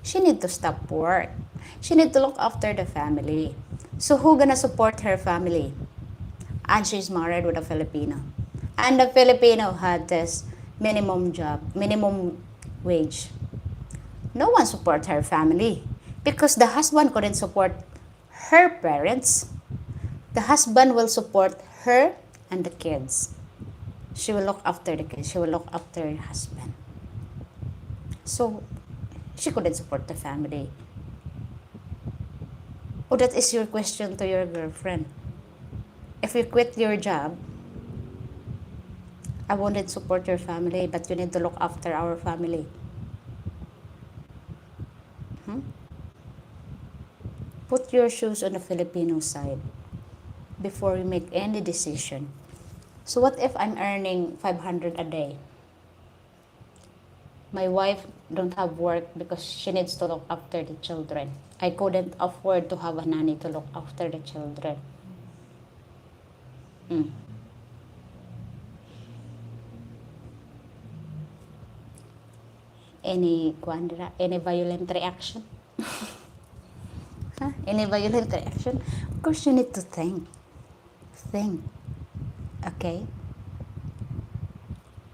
She need to stop work. She need to look after the family. So who gonna support her family? And she's married with a Filipino. And the Filipino had this minimum wage. No one support her family because the husband couldn't support her parents. The husband will support her and the kids. She will look after the kids. She will look after her husband. So, she couldn't support the family. Oh, that is your question to your girlfriend. If you quit your job, I won't support your family, but you need to look after our family. Put your shoes on the Filipino side before you make any decision. So what if I'm earning 500 a day? My wife don't have work because she needs to look after the children. I couldn't afford to have a nanny to look after the children. Mm. Any violent reaction? Huh? Any violent reaction? Of course, you need to think. Think. Okay?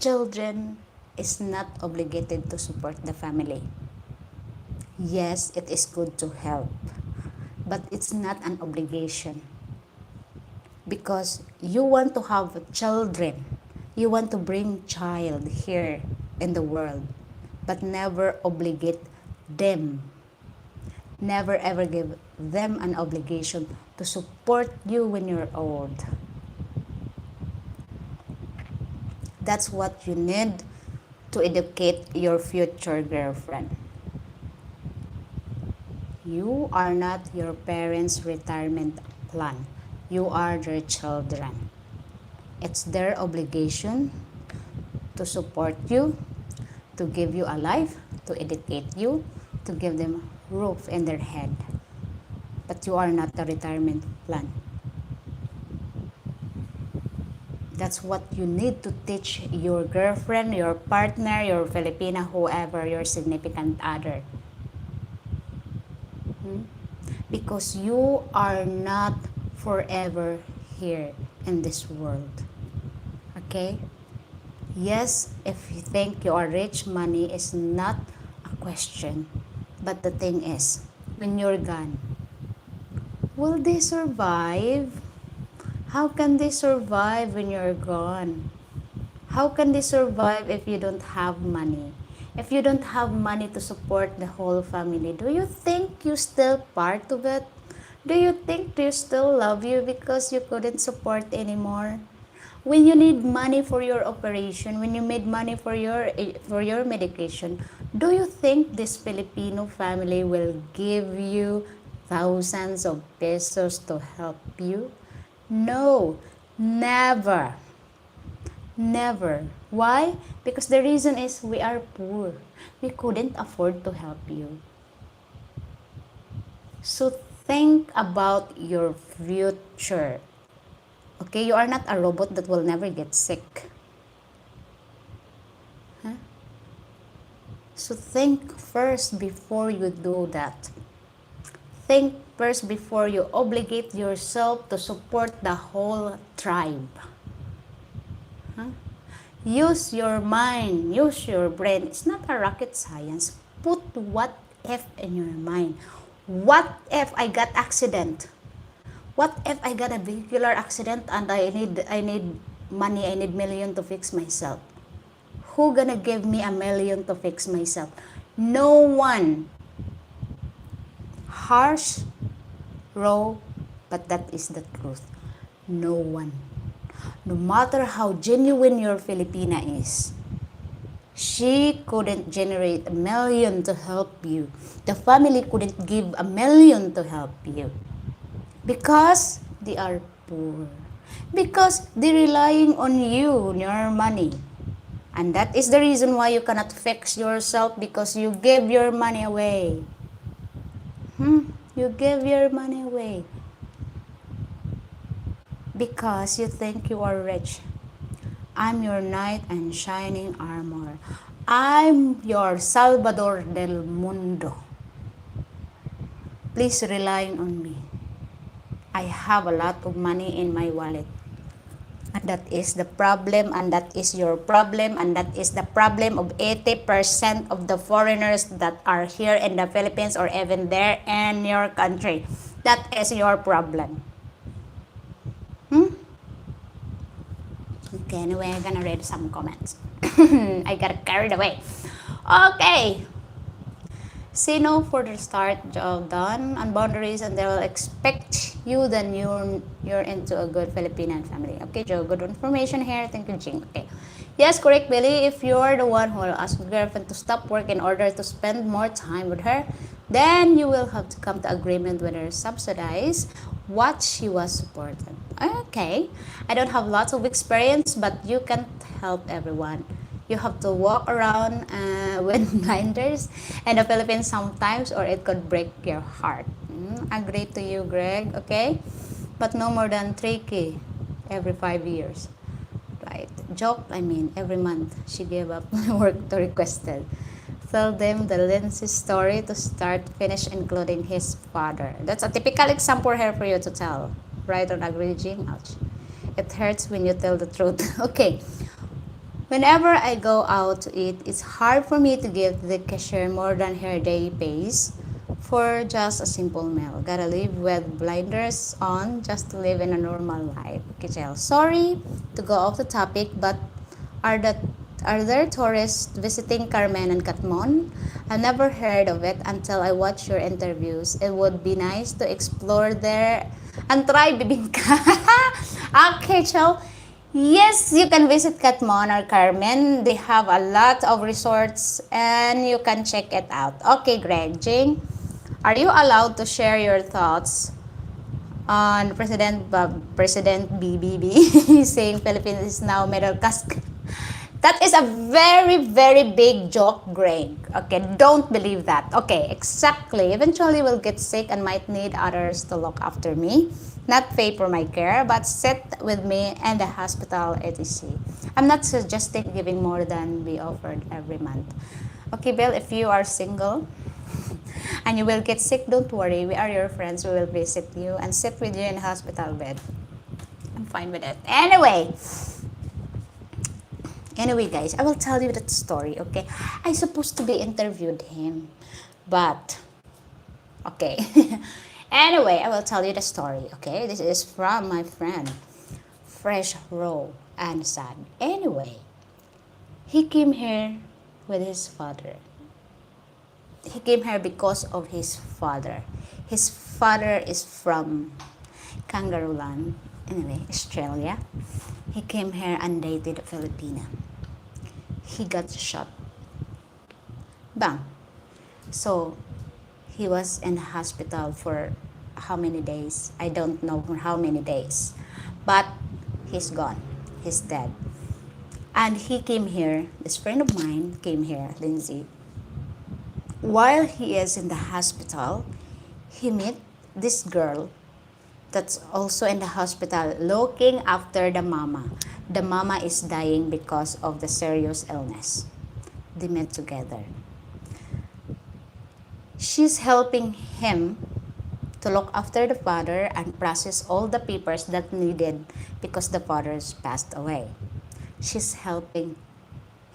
Children is not obligated to support the family. Yes, it is good to help, but it's not an obligation. Because you want to have children, you want to bring child here in the world, but never obligate them. Never ever give them an obligation to support you when you're old. That's what you need to educate your future girlfriend. You are not your parents' retirement plan. You are their children. It's their obligation to support you, to give you a life, to educate you, to give them roof in their head. But you are not the retirement plan. That's what you need to teach your girlfriend, your partner, your Filipina, whoever, your significant other. Because you are not forever here in this world. Okay? Yes, if you think you are rich, money is not a question. But the thing is, when you're gone, will they survive? How can they survive when you're gone? How can they survive if you don't have money? If you don't have money to support the whole family, do you think you're still part of it? Do you think they still love you because you couldn't support anymore? When you need money for your operation, when you made money for your medication, do you think this Filipino family will give you thousands of pesos to help you? No, never. Never. Why? Because the reason is we are poor. We couldn't afford to help you. So think about your future. Okay, you are not a robot that will never get sick. Huh? So think first before you do that. Think first before you obligate yourself to support the whole tribe. Huh? Use your mind, use your brain. It's not a rocket science. Put what if in your mind. What if I got accident? What if I got a vehicular accident and I need money, I need million to fix myself? Who gonna give me a million to fix myself? No one. Harsh, raw, but that is the truth. No one. No matter how genuine your Filipina is, she couldn't generate a million to help you. The family couldn't give a million to help you. Because they are poor. Because they're relying on you, on your money. And that is the reason why you cannot fix yourself, because you give your money away. You give your money away. Because you think you are rich. I'm your knight and shining armor. I'm your Salvador del Mundo. Please rely on me. I have a lot of money in my wallet. And that is the problem, and that is your problem, and that is the problem of 80% of the foreigners that are here in the Philippines or even there in your country. That is your problem. Okay, anyway, I'm gonna read some comments. I got carried away. Okay. Say no for the start, job done, and boundaries, and they will expect you, then you're into a good Filipino family. Okay, Joe, good information here. Thank you, Jing. Okay. Yes, correct, Billy. If you're the one who will ask your girlfriend to stop work in order to spend more time with her, Then you will have to come to agreement with her subsidize what she was supported. Okay, I don't have lots of experience, but you can't help everyone. You have to walk around with blinders in the Philippines sometimes, or it could break your heart. Agree to you, Greg. Okay, but no more than 3K every 5 years. Right? Joke, I mean, every month she gave up work to requested. Tell them the Lindsay story to start, finish, including his father. That's a typical example here for you to tell. Right on agree, Jean? Ouch. It hurts when you tell the truth. Okay. Whenever I go out to eat, it's hard for me to give the cashier more than her day pays for just a simple meal. Gotta live with blinders on just to live in a normal life. Kichel, sorry to go off the topic, but are the are there tourists visiting Carmen and Catmon? I never heard of it until I watched your interviews. It would be nice to explore there and try bibingka. Okay, so yes, you can visit Catmon or Carmen. They have a lot of resorts and you can check it out. Okay, Greg. Jane, are you allowed to share your thoughts on President BBB saying Philippines is now middle class? That is a very, very big joke, Greg. Okay, don't believe that. Okay, exactly. Eventually, we'll get sick and might need others to look after me. Not pay for my care, but sit with me in the hospital, etc. I'm not suggesting giving more than we offered every month. Okay, Bill, if you are single and you will get sick, don't worry. We are your friends. We will visit you and sit with you in a hospital bed. I'm fine with it. Anyway, guys, I will tell you that story, okay? I supposed to be interviewed him, but okay. Anyway, I will tell you the story, okay? This is from my friend, Fresh Row and Sad. Anyway, he came here with his father. He came here because of his father. His father is from Kangaroo Land, anyway, Australia. He came here and dated a Filipina. He got shot. Bang. So, he was in the hospital for how many days? I don't know for how many days. But he's gone. He's dead. And he came here, this friend of mine came here, Lindsay. While he is in the hospital, he met this girl that's also in the hospital looking after the mama. The mama is dying because of the serious illness. They met together. She's helping him to look after the father and process all the papers that needed because the father's passed away. She's helping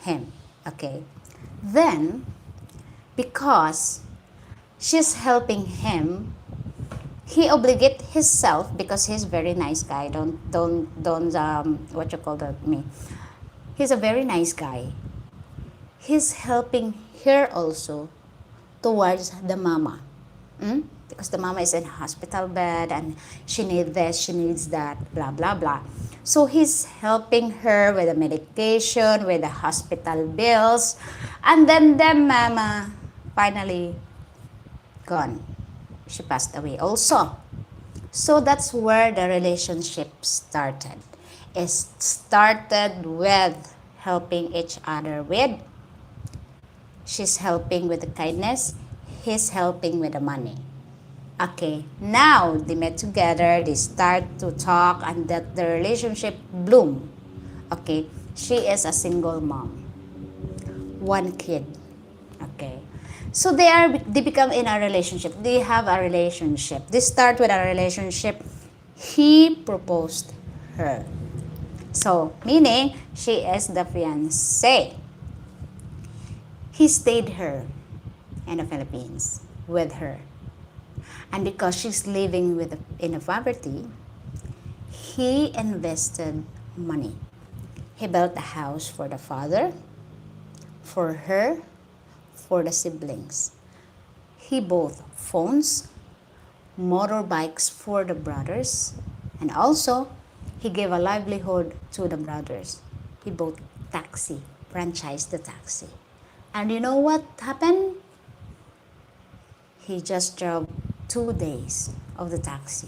him, okay? Then, because she's helping him, he obligate himself because he's very nice guy. Don't what you call that me. He's a very nice guy. He's helping her also towards the mama. Because the mama is in hospital bed and she needs this, she needs that, blah, blah, blah. So he's helping her with the medication, with the hospital bills. And then the mama finally gone. She passed away also. So that's where the relationship started. It started with helping each other with. She's helping with the kindness. He's helping with the money. Okay, now they met together. They start to talk and that the relationship bloom. Okay, she is a single mom. One kid. Okay. So they become in a relationship. They have a relationship. They start with a relationship. He proposed her. So, meaning she is the fiancé. He stayed her in the Philippines with her. And because she's living in a poverty, he invested money. He built a house for the father, for her, for the siblings. He bought phones, motorbikes for the brothers, and also he gave a livelihood to the brothers. He bought taxi, franchised the taxi. And you know what happened? He just drove 2 days of the taxi.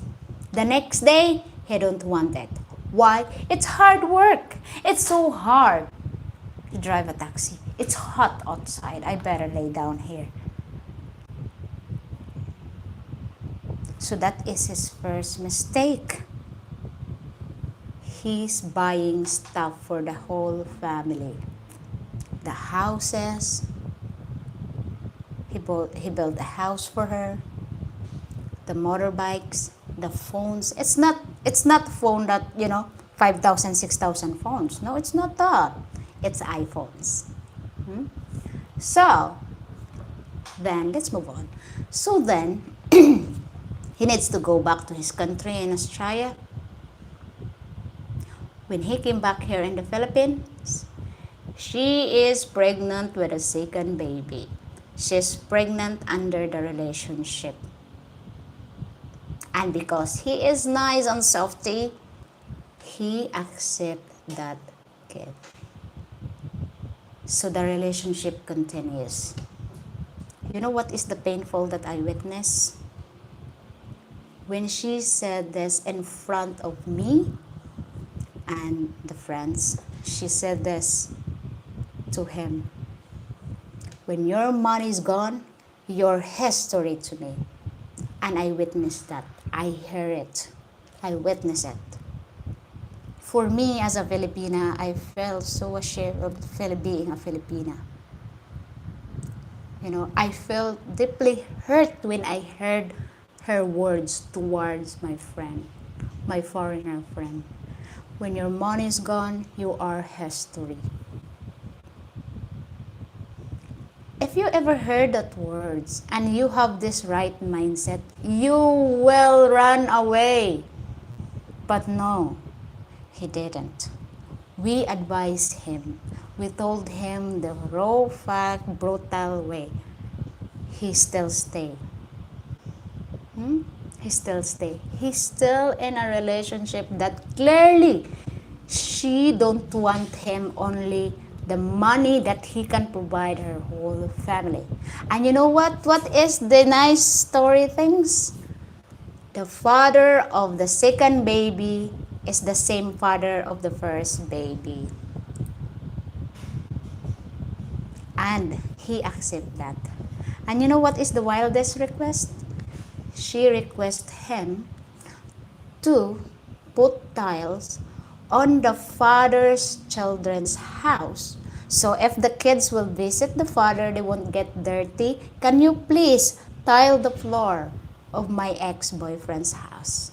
The next day, he don't want it. Why? It's hard work. It's so hard to drive a taxi. It's hot outside. I better lay down here. So that is his first mistake. He's buying stuff for the whole family. The houses. He built a house for her. The motorbikes, the phones. It's not phone that, 5,000, 6,000 phones. No, it's not that. It's iPhones. So, then, let's move on. So then, he needs to go back to his country in Australia. When he came back here in the Philippines, she is pregnant with a second baby. She's pregnant under the relationship. And because he is nice and softy, he accepts that kid. So the relationship continues. You know what is the painful that I witnessed? When she said this in front of me and the friends, she said this to him. When your money is gone, you're history to me. And I witnessed that. I heard it. I witnessed it. For me, as a Filipina, I felt so ashamed of being a Filipina. I felt deeply hurt when I heard her words towards my friend, my foreigner friend. When your money is gone, you are history. If you ever heard that words and you have this right mindset, you will run away. But no, he didn't. We advised him. We told him the raw fact, brutal way. He still stayed. He still stay. He's still in a relationship that clearly she don't want him only the money that he can provide her whole family. And you know what? What is the nice story things? The father of the second baby is the same father of the first baby. And he accepts that. And you know what is the wildest request? She requests him to put tiles on the father's children's house. So if the kids will visit the father, they won't get dirty. Can you please tile the floor of my ex-boyfriend's house?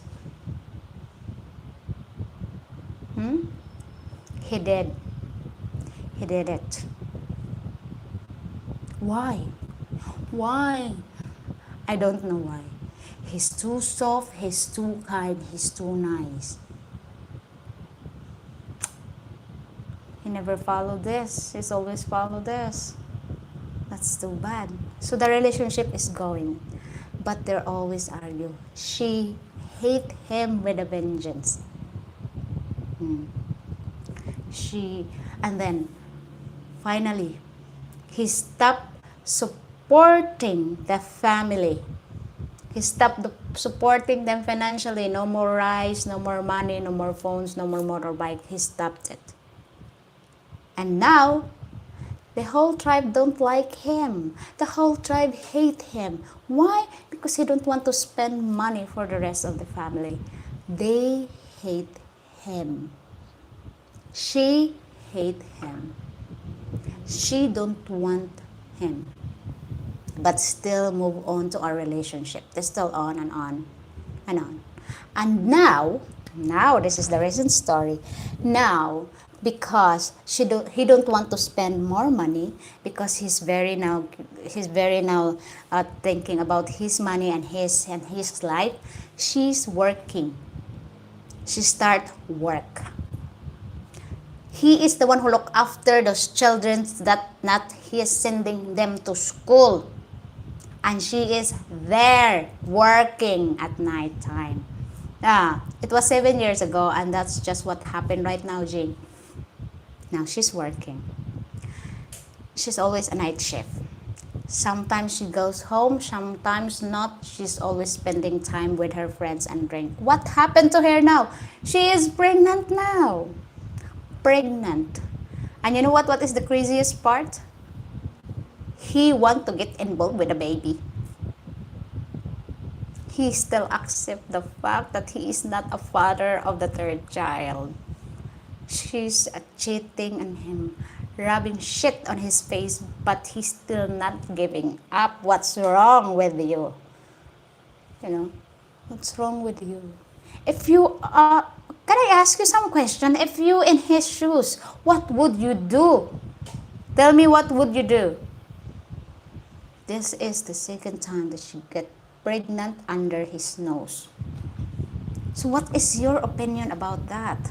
He did. He did it. Why? Why? I don't know why. He's too soft, he's too kind, he's too nice. He never followed this. He's always followed this. That's too bad. So the relationship is going. But they always argue. She hate him with a vengeance. And then, finally, he stopped supporting the family. He stopped supporting them financially. No more rice, no more money, no more phones, no more motorbike. He stopped it. And now, the whole tribe don't like him. The whole tribe hate him. Why? Because he don't want to spend money for the rest of the family. They hate him. She hate him. She don't want him. But still move on to our relationship. They're still on and on and on. And now this is the recent story. Now, because he don't want to spend more money, because he's very now thinking about his money and his life. She's working. She start work. He is the one who look after those children that not he is sending them to school. And she is there working at night time. It was 7 years ago, and that's just what happened right now, Jane. Now she's working. She's always a night shift. Sometimes she goes home, sometimes not. She's always spending time with her friends and drink. What happened to her now? She is pregnant now. Pregnant. And you know what? What is the craziest part? He want to get involved with the baby. He still accept the fact that he is not a father of the third child. She's cheating on him, rubbing shit on his face, but he's still not giving up. What's wrong with you? You know, what's wrong with you? If you can I ask you some question? If you in his shoes, what would you do? Tell me, what would you do? This is the second time that she get pregnant under his nose. So what is your opinion about that?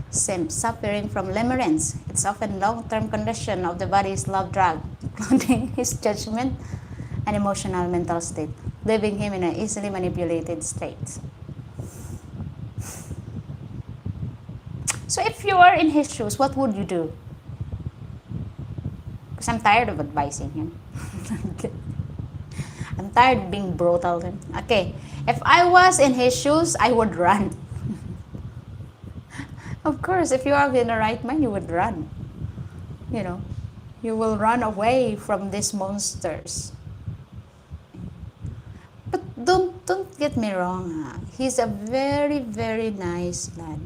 Same, suffering from limerence. It's often long-term condition of the body's love drug, including his judgment and emotional mental state, leaving him in an easily manipulated state. So if you are in his shoes, what would you do? Because I'm tired of advising him. I'm tired of being brutal to him. Okay, if I was in his shoes, I would run. Of course, if you are in the right mind, you would run. You know, you will run away from these monsters. But don't get me wrong, ha? He's a very, very nice lad.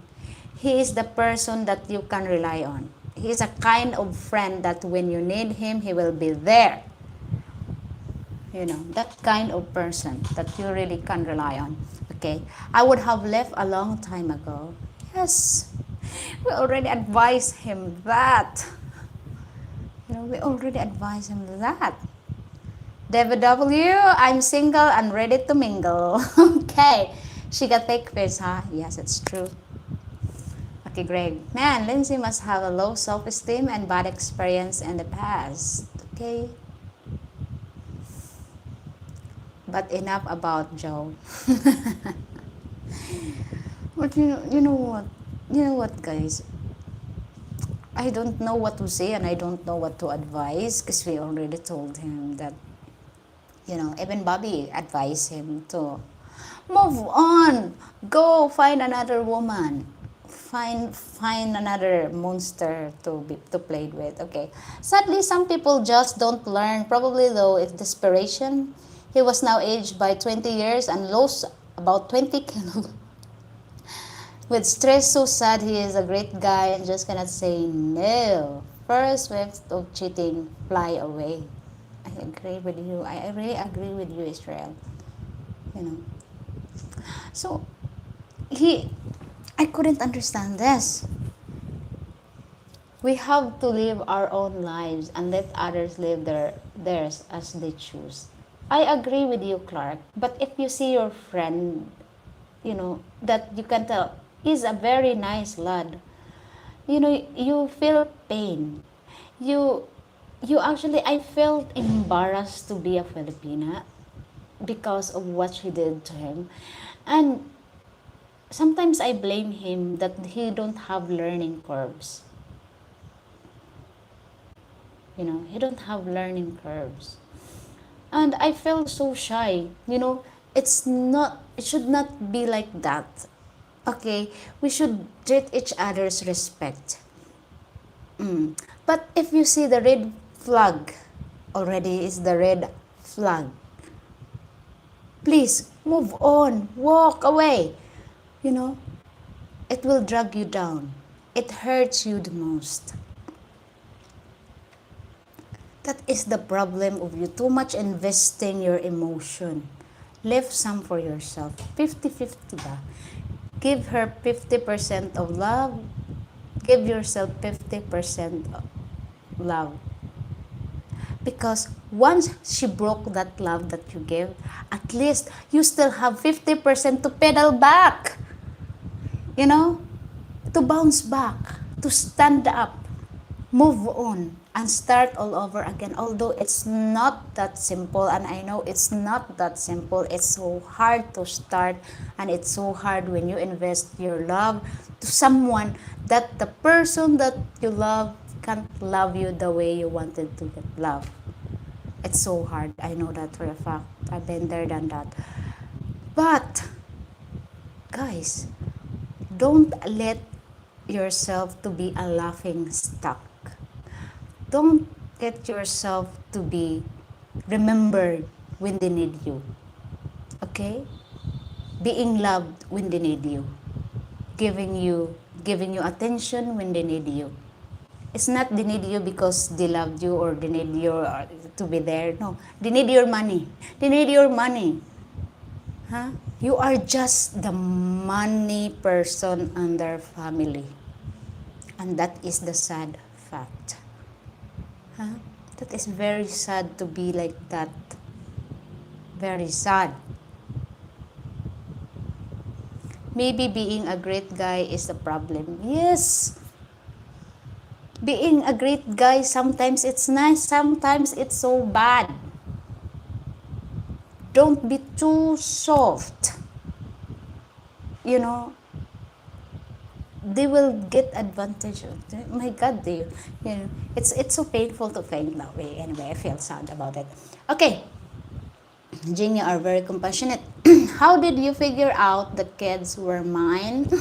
He is the person that you can rely on. He is a kind of friend that when you need him, he will be there. You know, that kind of person that you really can rely on. Okay, I would have left a long time ago. Yes, we already advised him that. You know, we already advised him that. David W., I'm single and ready to mingle. Okay, she got fake face, huh? Yes, it's true. Okay, Greg. Man, Lindsay must have a low self-esteem and bad experience in the past. Okay. But enough about Joe. But you know what? You know what, guys? I don't know what to say and I don't know what to advise because we already told him that, you know, even Bobby advised him to move on, go find another woman, find another monster to play with. Okay, sadly some people just don't learn, probably though it's desperation. He was now aged by 20 years and lost about 20 kilos. With stress so sad, he is a great guy and just cannot say no. First wave of cheating, fly away. I agree with you. I really agree with you, Israel. You know. So, I couldn't understand this. We have to live our own lives and let others live theirs as they choose. I agree with you, Clark. But if you see your friend, you know, that you can tell, he's a very nice lad. You know, you feel pain. You actually, I felt embarrassed to be a Filipina because of what she did to him. And sometimes I blame him that he don't have learning curves. You know, he don't have learning curves. And I felt so shy. You know, it should not be like that. Okay, we should treat each other's respect. But if you see the red flag, already is the red flag, please move on, walk away. You know, it will drag you down. It hurts you the most. That is the problem of you, too much investing your emotion. Leave some for yourself. 50-50 ba? Give her 50% of love. Give yourself 50% of love. Because once she broke that love that you gave, at least you still have 50% to pedal back. You know? To bounce back. To stand up. Move on. And start all over again. Although it's not that simple, and I know it's not that simple. It's so hard to start, and it's so hard when you invest your love to someone that the person that you love can't love you the way you wanted to get love. It's so hard. I know that for a fact. I've been there, done that. But, guys, don't let yourself to be a laughing stock. Don't get yourself to be remembered when they need you. Okay? Being loved when they need you. Giving you attention when they need you. It's not they need you because they loved you or they need you to be there. No, they need your money. They need your money. Huh? You are just the money person in their family. And that is the sad fact. Huh? That is very sad to be like that. Very sad. Maybe being a great guy is the problem. Yes. Being a great guy, sometimes it's nice, sometimes it's so bad. Don't be too soft. You know, they will get advantage of it. My God, you know, it's so painful to think that way. Anyway, I feel sad about it. Okay. Jing, you are very compassionate. How did you figure out the kids were mine?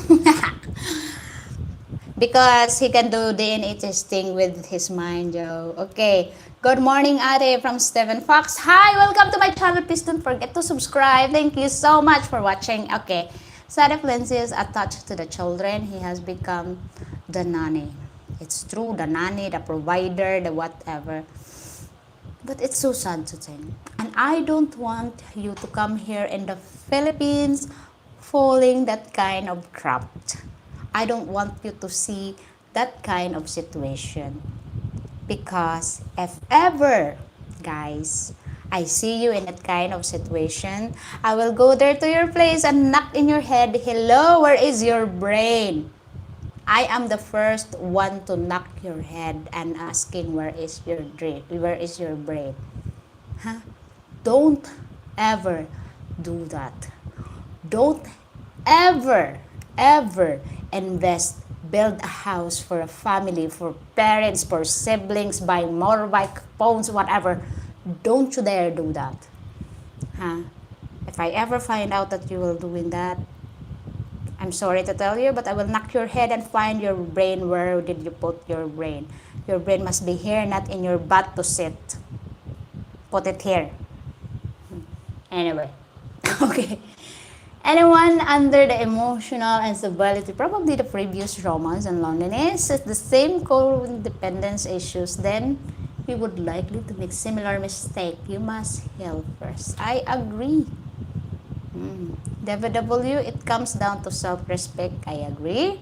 Because he can do DNA testing with his mind, Joe. Okay. Good morning, Ade from Steven Fox. Hi, welcome to my channel. Please don't forget to subscribe. Thank you so much for watching. Okay. Sadaf Lindsay is attached to the children. He has become the nanny. It's true, the nanny, the provider, the whatever. But it's so sad to think. And I don't want you to come here in the Philippines falling that kind of trap. I don't want you to see that kind of situation. Because if ever, guys, I see you in that kind of situation, I will go there to your place and knock in your head, hello, where is your brain? I am the first one to knock your head and asking where is your brain? Huh? Don't ever do that. Don't ever invest, build a house for a family, for parents, for siblings, buy motorbike, phones, whatever. Don't you dare do that. Huh? If I ever find out that you will doing that, I'm sorry to tell you, but I will knock your head and find your brain. Where did you put your brain? Your brain must be here, not in your butt to sit. Put it here. Anyway. Okay. Anyone under the emotional instability, probably the previous romance and loneliness, is the same co-dependence issues, then we would likely to make similar mistake. You must heal first. I agree. W, it comes down to self-respect. I agree.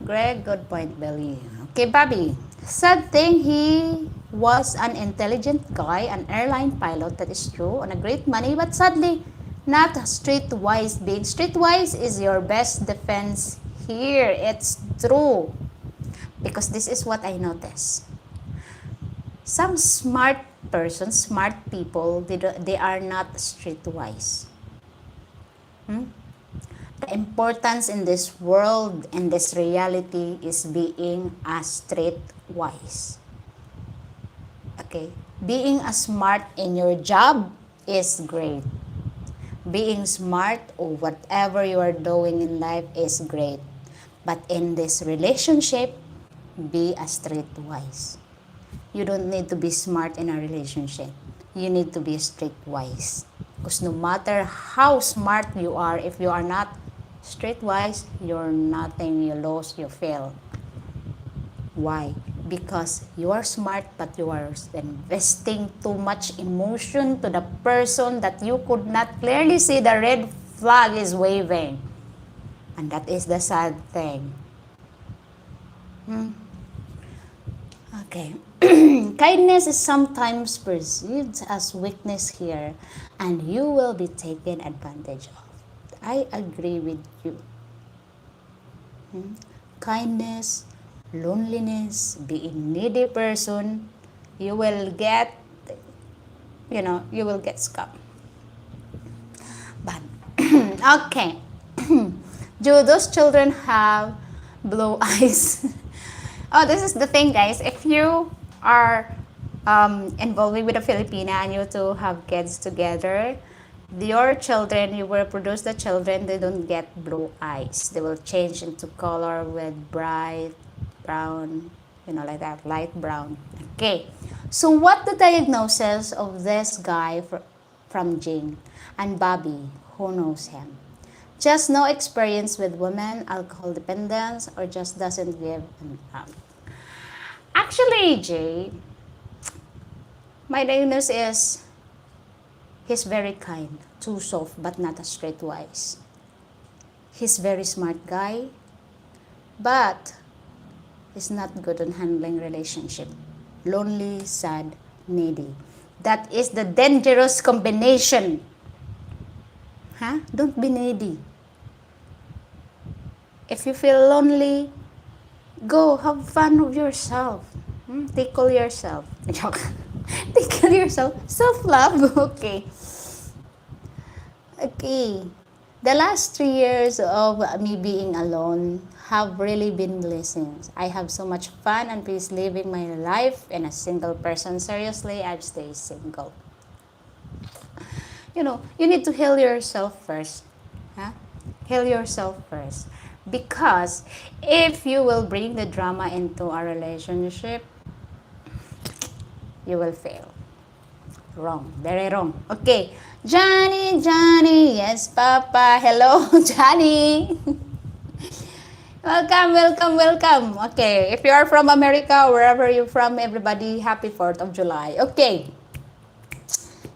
Greg, good point, Billy. Okay, Bobby. Sad thing, he was an intelligent guy, an airline pilot, that is true, on a great money, but sadly, not streetwise. Being streetwise is your best defense here. It's true. Because this is what I notice. Some smart persons, smart people, they are not streetwise. The importance in this world, in this reality, is being a streetwise. Okay? Being a smart in your job is great. Being smart or whatever you are doing in life is great. But in this relationship, be a streetwise. You don't need to be smart in a relationship. You need to be streetwise. Because no matter how smart you are, if you are not streetwise, you're nothing. You lose, you fail. Why? Because you are smart, but you are investing too much emotion to the person that you could not clearly see the red flag is waving. And that is the sad thing. Okay. Kindness is sometimes perceived as weakness here, and you will be taken advantage of. I agree with you. Kindness, loneliness, being needy person, you will get, you will get scammed. But, okay. Do those children have blue eyes? Oh, this is the thing, guys. If you are involving with a Filipina and you two have kids together, your children, you will produce the children, they don't get blue eyes. They will change into color with bright brown, like that, light brown. Okay. So what the diagnosis of this guy from Jing and Bobby, who knows him? Just no experience with women, alcohol dependence, or just doesn't give an Actually, Jay, my diagnosis is he's very kind, too soft, but not a streetwise. He's very smart guy, but he's not good on handling relationship. Lonely, sad, needy. That is the dangerous combination. Huh? Don't be needy. If you feel lonely, go have fun with yourself. Tickle yourself. Tickle yourself. Self-love. Okay. Okay. The last 3 years of me being alone have really been blessings. I have so much fun and peace living my life in a single person. Seriously, I've stayed single. You need to heal yourself first. Huh? Heal yourself first. Because if you will bring the drama into a relationship, you will fail. Wrong. Very wrong. Okay. Johnny. Yes, Papa. Hello, Johnny. Welcome. Okay. If you are from America, wherever you're from, everybody, happy 4th of July. Okay.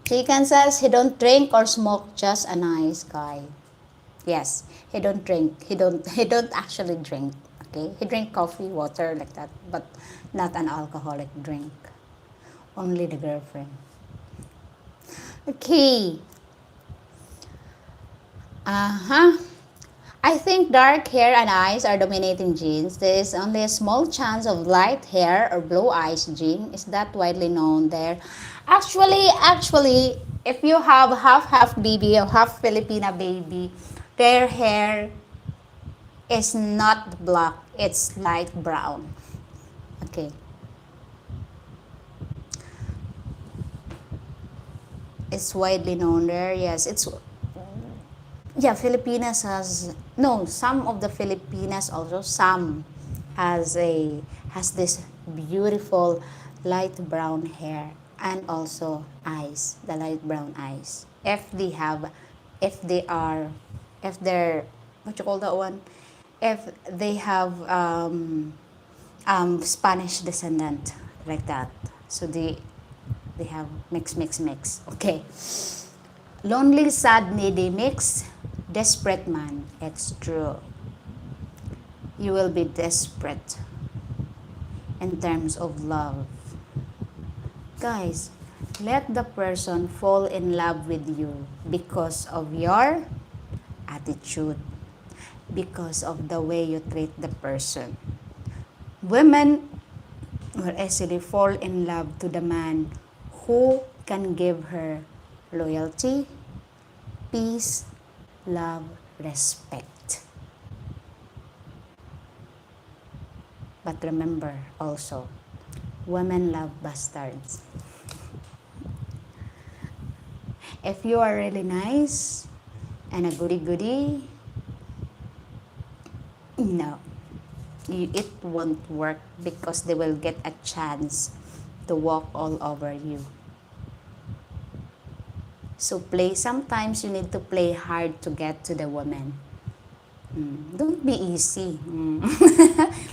Chicken says he don't drink or smoke, just a nice guy. Yes, he don't drink. He don't actually drink. Okay? He drink coffee, water, like that, but not an alcoholic drink. Only the girlfriend. Okay. I think dark hair and eyes are dominating genes. There is only a small chance of light hair or blue eyes gene. Is that widely known there? Actually, if you have half baby or half Filipina baby, their hair is not black. It's light brown. Okay. It's widely known there. Yes, Filipinas has some of the Filipinas also, some has this beautiful light brown hair and also eyes, the light brown eyes. If they're what you call that one? If they have Spanish descendant, like that. So they have mix. Okay. Lonely, sad, needy, mix, desperate man. It's true. You will be desperate in terms of love. Guys, let the person fall in love with you because of your attitude, because of the way you treat the person. Women will easily fall in love to the man who can give her loyalty, peace, love, respect. But remember also, women love bastards. If you are really nice and a goody-goody, no, it won't work because they will get a chance to walk all over you. So sometimes you need to play hard to get to the woman. Don't be easy.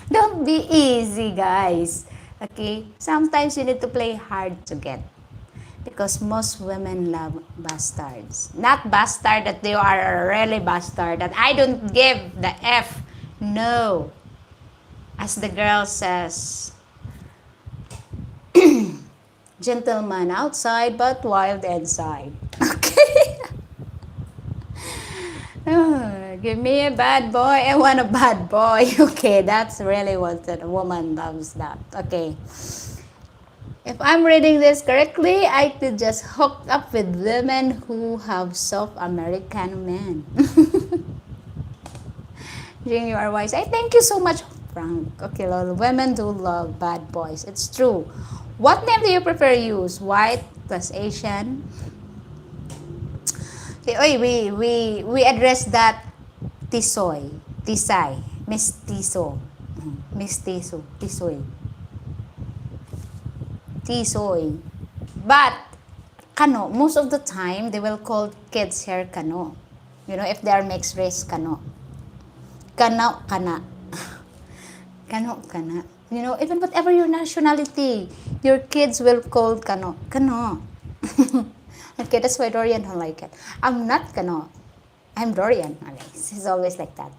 Don't be easy, guys. Okay? Sometimes you need to play hard to get. Because most women love bastards. Not bastard that they are really bastard. That I don't give the F. No. As the girl says, gentleman outside but wild inside. Okay. Give me a bad boy. I want a bad boy. Okay, that's really what a woman loves that. Okay. If I'm reading this correctly, I could just hook up with women who have soft American men. Jing, you are wise. I thank you so much Frank. Okay, lol. Women do love bad boys. It's true. What name do you prefer use? White plus Asian? Oy, we address that tisoy, tisay, mestizo, mestizo, tisoy, tisoy. But kano, most of the time they will call kids here kano. You know, if they are mixed race kano. Kano, kana. Kano, kana. You know, even whatever your nationality, your kids will call kano. Kano. Okay, that's why Dorian don't like it. I'm not kano. I'm Dorian. Okay, he's always like that.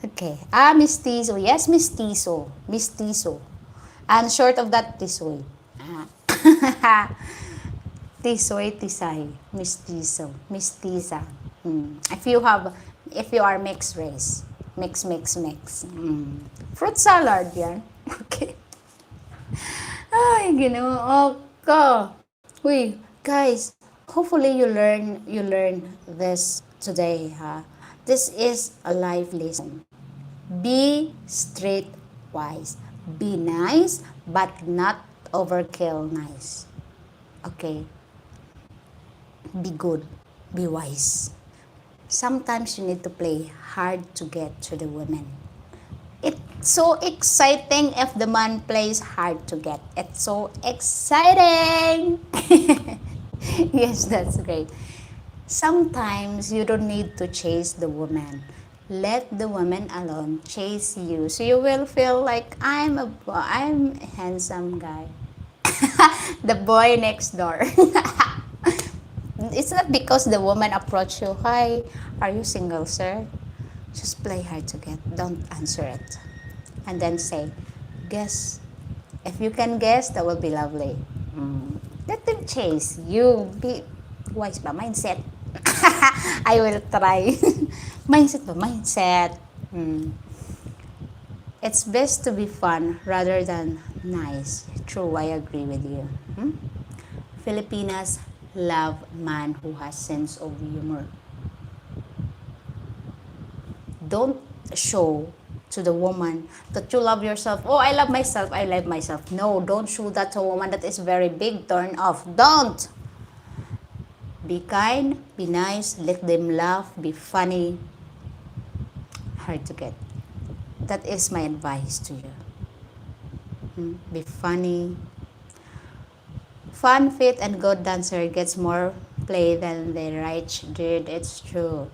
Okay. Ah, mestizo. Yes, mestizo. Mestizo. And short of that, tisoy. Ah. Tisoy, tisay. Mestizo. Mestiza. If you are mixed race. Mix. Fruit salad yan. Okay. Ay, ginoo ko. Uy, guys, hopefully you learn this today, ha. This is a life lesson. Be streetwise. Be nice, but not overkill nice. Okay? Be good. Be wise. Sometimes you need to play hard to get to the women. It's so exciting if the man plays hard to get. It's so exciting! Yes, that's great. Sometimes you don't need to chase the woman. Let the woman alone chase you. So you will feel like I'm a handsome guy. The boy next door. It's not because the woman approach you, "Hi, are you single, sir?" Just play hard to get. Don't answer it. And then say, "Guess." If you can guess, that will be lovely. Let them chase you. Be wise ba? Mindset. I will try. Mindset ba? Mindset. It's best to be fun rather than nice. True, I agree with you. Filipinas love man who has sense of humor. Don't show to the woman that you love yourself. Oh, I love myself. I love myself. No, don't show that to a woman. That is very big turn off. Don't. Be kind, be nice, let them laugh, be funny. Hard to get. That is my advice to you. Be funny. Fun, fit, and good dancer gets more play than the right dude. It's true.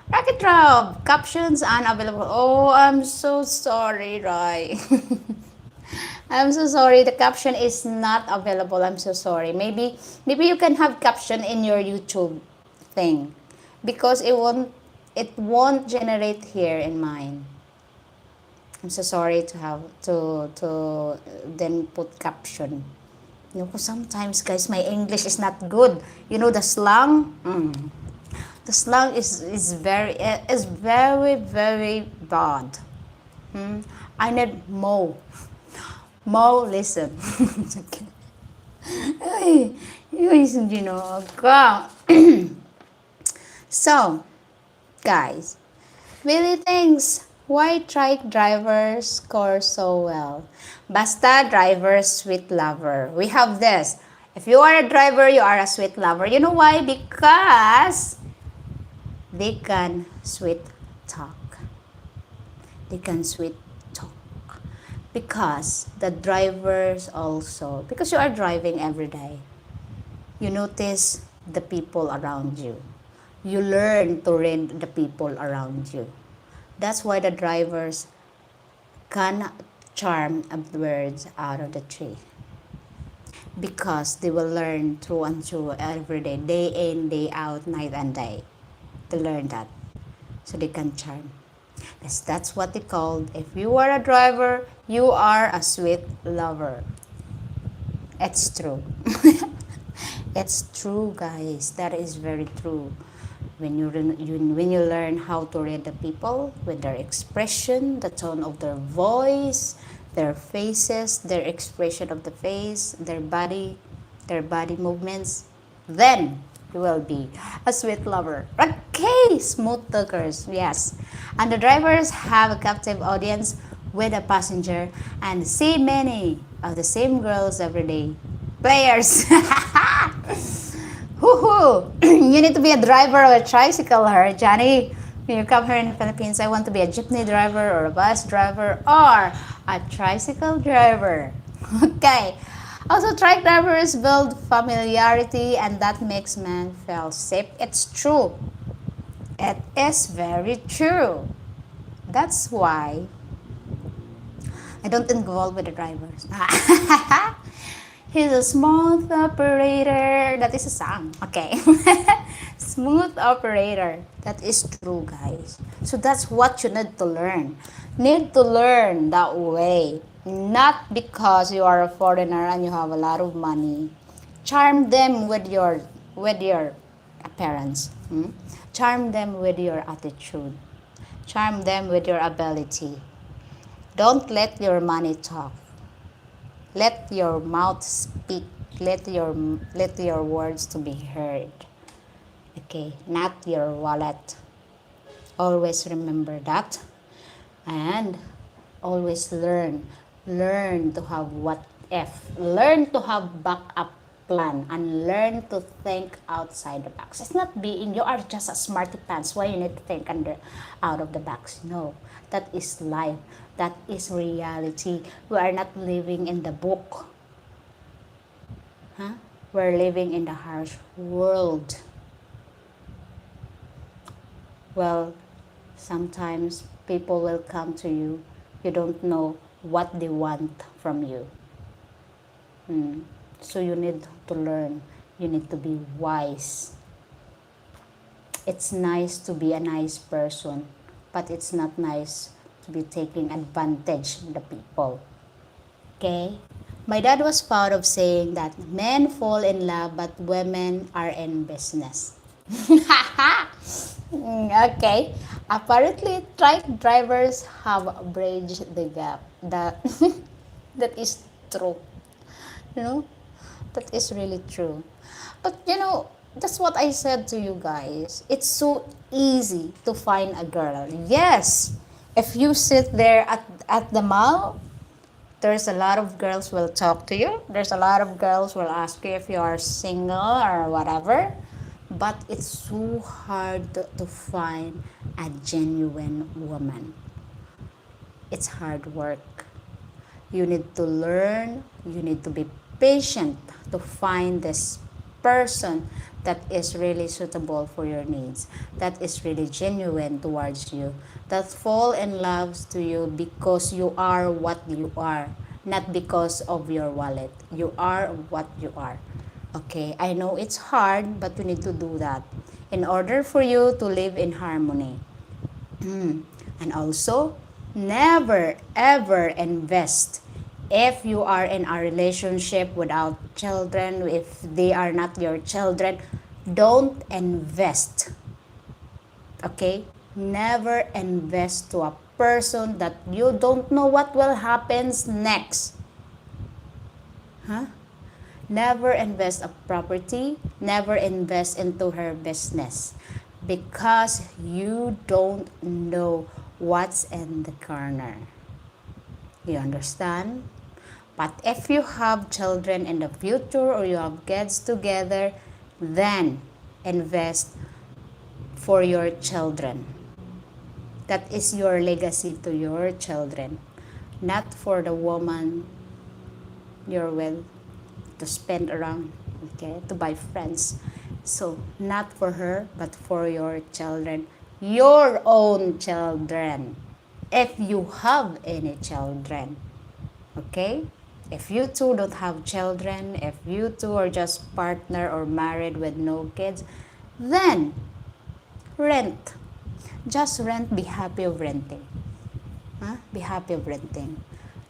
Rocket Rob, captions unavailable. Oh, I'm so sorry, Roy. I'm so sorry. The caption is not available. I'm so sorry. Maybe you can have caption in your YouTube thing, because it won't generate here in mine. I'm so sorry to have to then put caption. You know, sometimes guys, my English is not good. You know the slang. The slang is very very bad. I need more. Mo, listen. Ay, you know, God. So, guys, really thanks. Why trike drivers score so well? Basta driver, sweet lover. We have this. If you are a driver, you are a sweet lover. You know why? Because they can sweet talk. They can sweet talk. Because the drivers also, because you are driving every day, you notice the people around you. You learn to read the people around you. That's why the drivers can charm birds out of the tree. Because they will learn through and through every day in, day out, night and day. They learn that. So they can charm. Yes, that's what they called. If you are a driver, you are a sweet lover. It's true. It's true, guys. That is very true. When you learn how to read the people with their expression, the tone of their voice, their faces, their expression of the face, their body movements, then you will be a sweet lover. Okay. Okay, smooth talkers, yes. And the drivers have a captive audience with a passenger and see many of the same girls every day. Players. Hoo-hoo. You need to be a driver of a tricycle here, Johnny. When you come here in the Philippines, I want to be a jeepney driver or a bus driver or a tricycle driver. Okay. Also, truck drivers build familiarity and that makes men feel safe. It's true. It is very true. That's why I don't involve with the drivers. He's a smooth operator. That is a song. Okay. Smooth operator. That is true, guys. So that's what you need to learn. Need to learn that way. Not because you are a foreigner and you have a lot of money. Charm them with your appearance. Charm them with your attitude. Charm them with your ability. Don't let your money talk. Let your mouth speak. Let your words to be heard. Okay, not your wallet. Always remember that. And always learn. Learn to have what if. Learn to have backup plan and learn to think outside the box. It's not being you are just a smarty pants. Why you need to think out of the box? No, that is life. That is reality. We are not living in the book. Huh? We're living in the harsh world. Well, sometimes people will come to you. You don't know what they want from you. So you need to learn. You need to be wise. It's nice to be a nice person, but it's not nice to be taking advantage of the people. Okay? My dad was proud of saying that men fall in love, but women are in business. Okay. Apparently, truck drivers have bridged the gap. That is true. You know, that is really true. But that's what I said to you guys. It's so easy to find a girl. Yes, if you sit there at the mall, there's a lot of girls will talk to you. There's a lot of girls will ask you if you are single or whatever. But it's so hard to find a genuine woman. It's hard work. You need to learn. You need to be patient to find this person that is really suitable for your needs, that is really genuine towards you, that fall in love to you because you are what you are, not because of your wallet. You are what you are. Okay, I know it's hard, but you need to do that in order for you to live in harmony. And also, never ever invest if you are in a relationship without children, if they are not your children, don't invest. Okay? Never invest to a person that you don't know what will happen next. Huh? Never invest a property, never invest into her business because you don't know what's in the corner. You understand? But if you have children in the future or you have kids together, then invest for your children. That is your legacy to your children, not for the woman you're with to spend around, okay, to buy friends. So, not for her, but for your children, your own children, if you have any children, okay? If you two don't have children, if you two are just partner or married with no kids, then rent. Just rent, be happy of renting. Huh? Be happy of renting.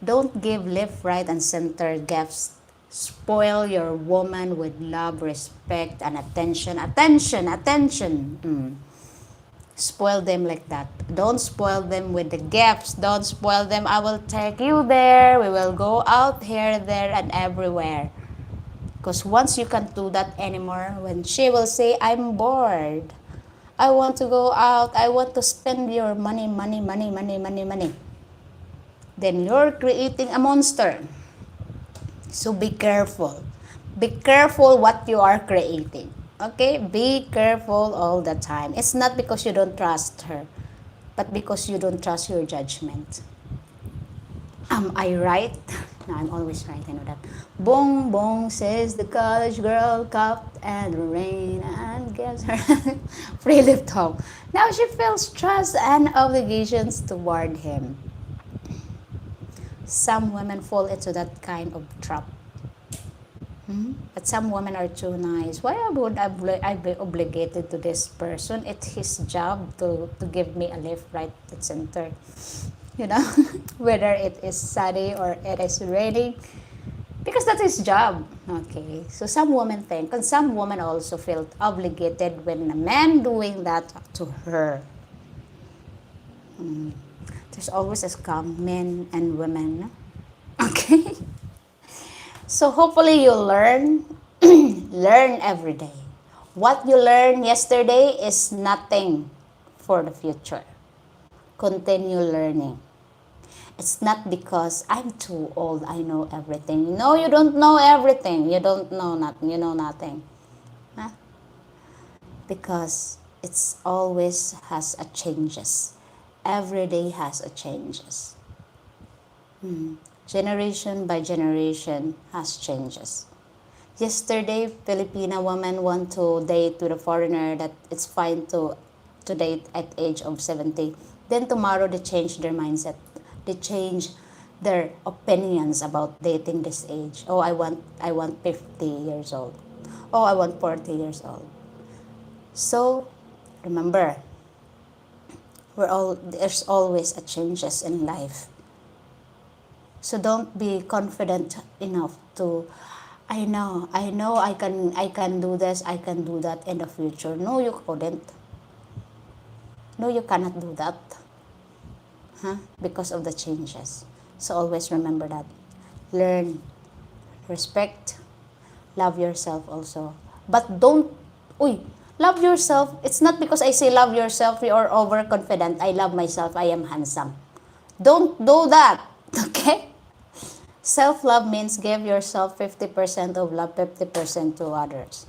Don't give left, right, and center gifts. Spoil your woman with love, respect, and attention. Attention. Spoil them like that. Don't spoil them with the gifts. Don't spoil them. I will take you there. We will go out here, there, and everywhere. Because once you can't do that anymore, when she will say, I'm bored, I want to go out. I want to spend your money, money, money, money, money, money. Then you're creating a monster. So be careful. Be careful what you are creating. Okay? Be careful all the time. It's not because you don't trust her, but because you don't trust your judgment. Am I right? No, I'm always right. I know that. Bong bong says the college girl cupped and rain and gives her free lip home. Now she feels trust and obligations toward him. Some women fall into that kind of trap. But some women are too nice. Why would I be obligated to this person? It's his job to give me a lift right at center. You know, whether it is sunny or it is raining, because that's his job. Okay, so some women think, and some women also feel obligated when a man doing that to her. There's always a scam, men and women. No? Okay. So hopefully you learn, learn every day. What you learned yesterday is nothing for the future. Continue learning. It's not because I'm too old, I know everything. No, you don't know everything. You don't know nothing. You know nothing. Huh? Because it's always has a changes. Every day has a changes. Generation by generation has changes. Yesterday, Filipina woman want to date with a foreigner that it's fine to date at age of 70. Then tomorrow they change their mindset. They change their opinions about dating this age. Oh, I want 50 years old. Oh, I want 40 years old. So, remember, there's always a changes in life. So don't be confident enough to I know I can do this, I can do that in the future. No, you couldn't. No, you cannot do that. Because of the changes. So always remember that. Learn, respect, love yourself also. But don't, love yourself. It's not because I say love yourself, you are overconfident. I love myself, I am handsome. Don't do that, okay? Self-love means give yourself 50% of love, 50% to others.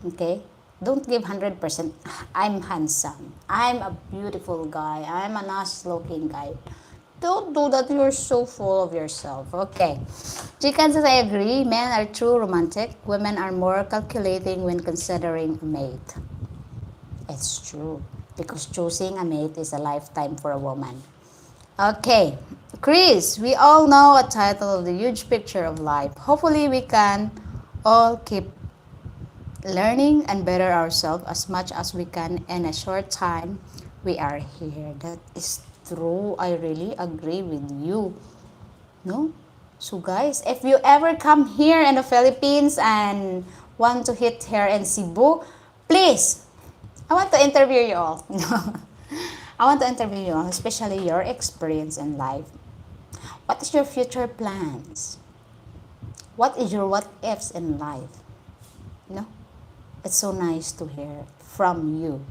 Okay? Don't give 100%. I'm handsome. I'm a beautiful guy. I'm a nice-looking guy. Don't do that. You're so full of yourself. Okay. Chicken says, I agree. Men are true romantic. Women are more calculating when considering a mate. It's true. Because choosing a mate is a lifetime for a woman. Okay. Chris, we all know a title of the huge picture of life. Hopefully we can all keep learning and better ourselves as much as we can in a short time we are here. That is true. I really agree with you. No? So guys, if you ever come here in the Philippines and want to hit here in Cebu, please, I want to interview you all. I want to interview you all, especially your experience in life. What is your future plans? What is your what ifs in life? No? It's so nice to hear from you.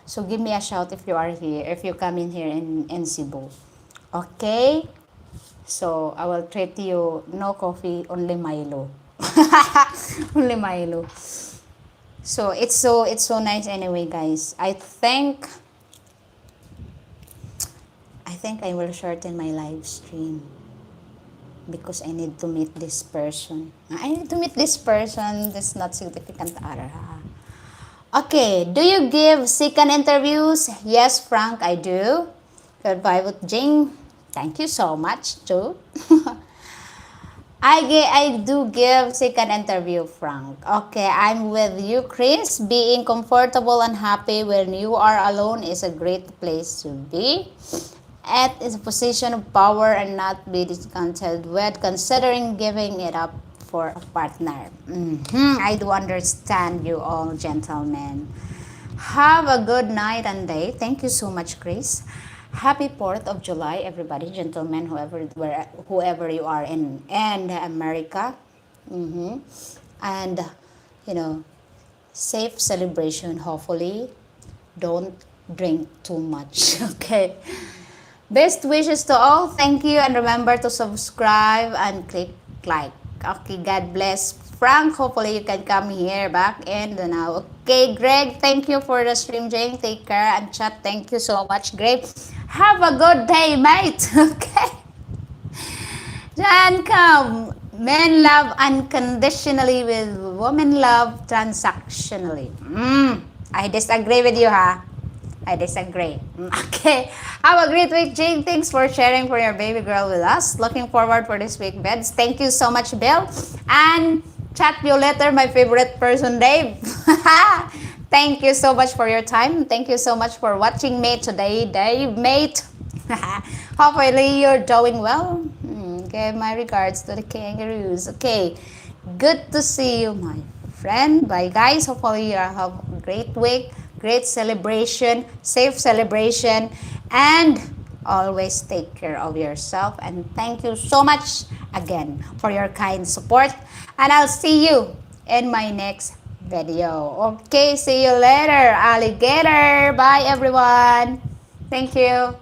So give me a shout if you are here, if you come in here in Cebu. Okay? So I will treat you no coffee, only Milo. Only Milo. So it's so nice anyway, guys. I think I will shorten my live stream because I need to meet this person. I need to meet this person. That's not significant other. Okay, do you give second interviews? Yes, Frank, I do. Goodbye with Jing. Thank you so much, too. I do give second interview, Frank. Okay, I'm with you, Chris. Being comfortable and happy when you are alone is a great place to be. It is a position of power and not be discontented with considering giving it up for a partner. I do understand you all, gentlemen. Have a good night and day. Thank you so much, Chris. Happy 4th of July, everybody, gentlemen, whoever you are in America. And, safe celebration, hopefully. don't drink too much. Okay. Best wishes to all. Thank you, and remember to subscribe and click like. Okay, God bless. Frank, hopefully you can come here back and now. Okay, Greg, thank you for the stream, Jane. Take care. And chat, thank you so much, Greg. Have a good day, mate. Okay. Jan, come. Men love unconditionally with women love transactionally. I disagree with you, ha? I disagree. Okay. Have a great week, Jane. Thanks for sharing for your baby girl with us. Looking forward for this week, beds. Thank you so much, Bill. And chat you later, my favorite person, Dave. Thank you so much for your time. Thank you so much for watching me today, Dave, mate. Hopefully you're doing well. Okay, my regards to the kangaroos. Okay, good to see you, my friend. Bye, guys. Hopefully you have a great week, great celebration, safe celebration, and always take care of yourself. And thank you so much again for your kind support. And I'll see you in my next video. Okay, see you later, alligator. Bye, everyone. Thank you.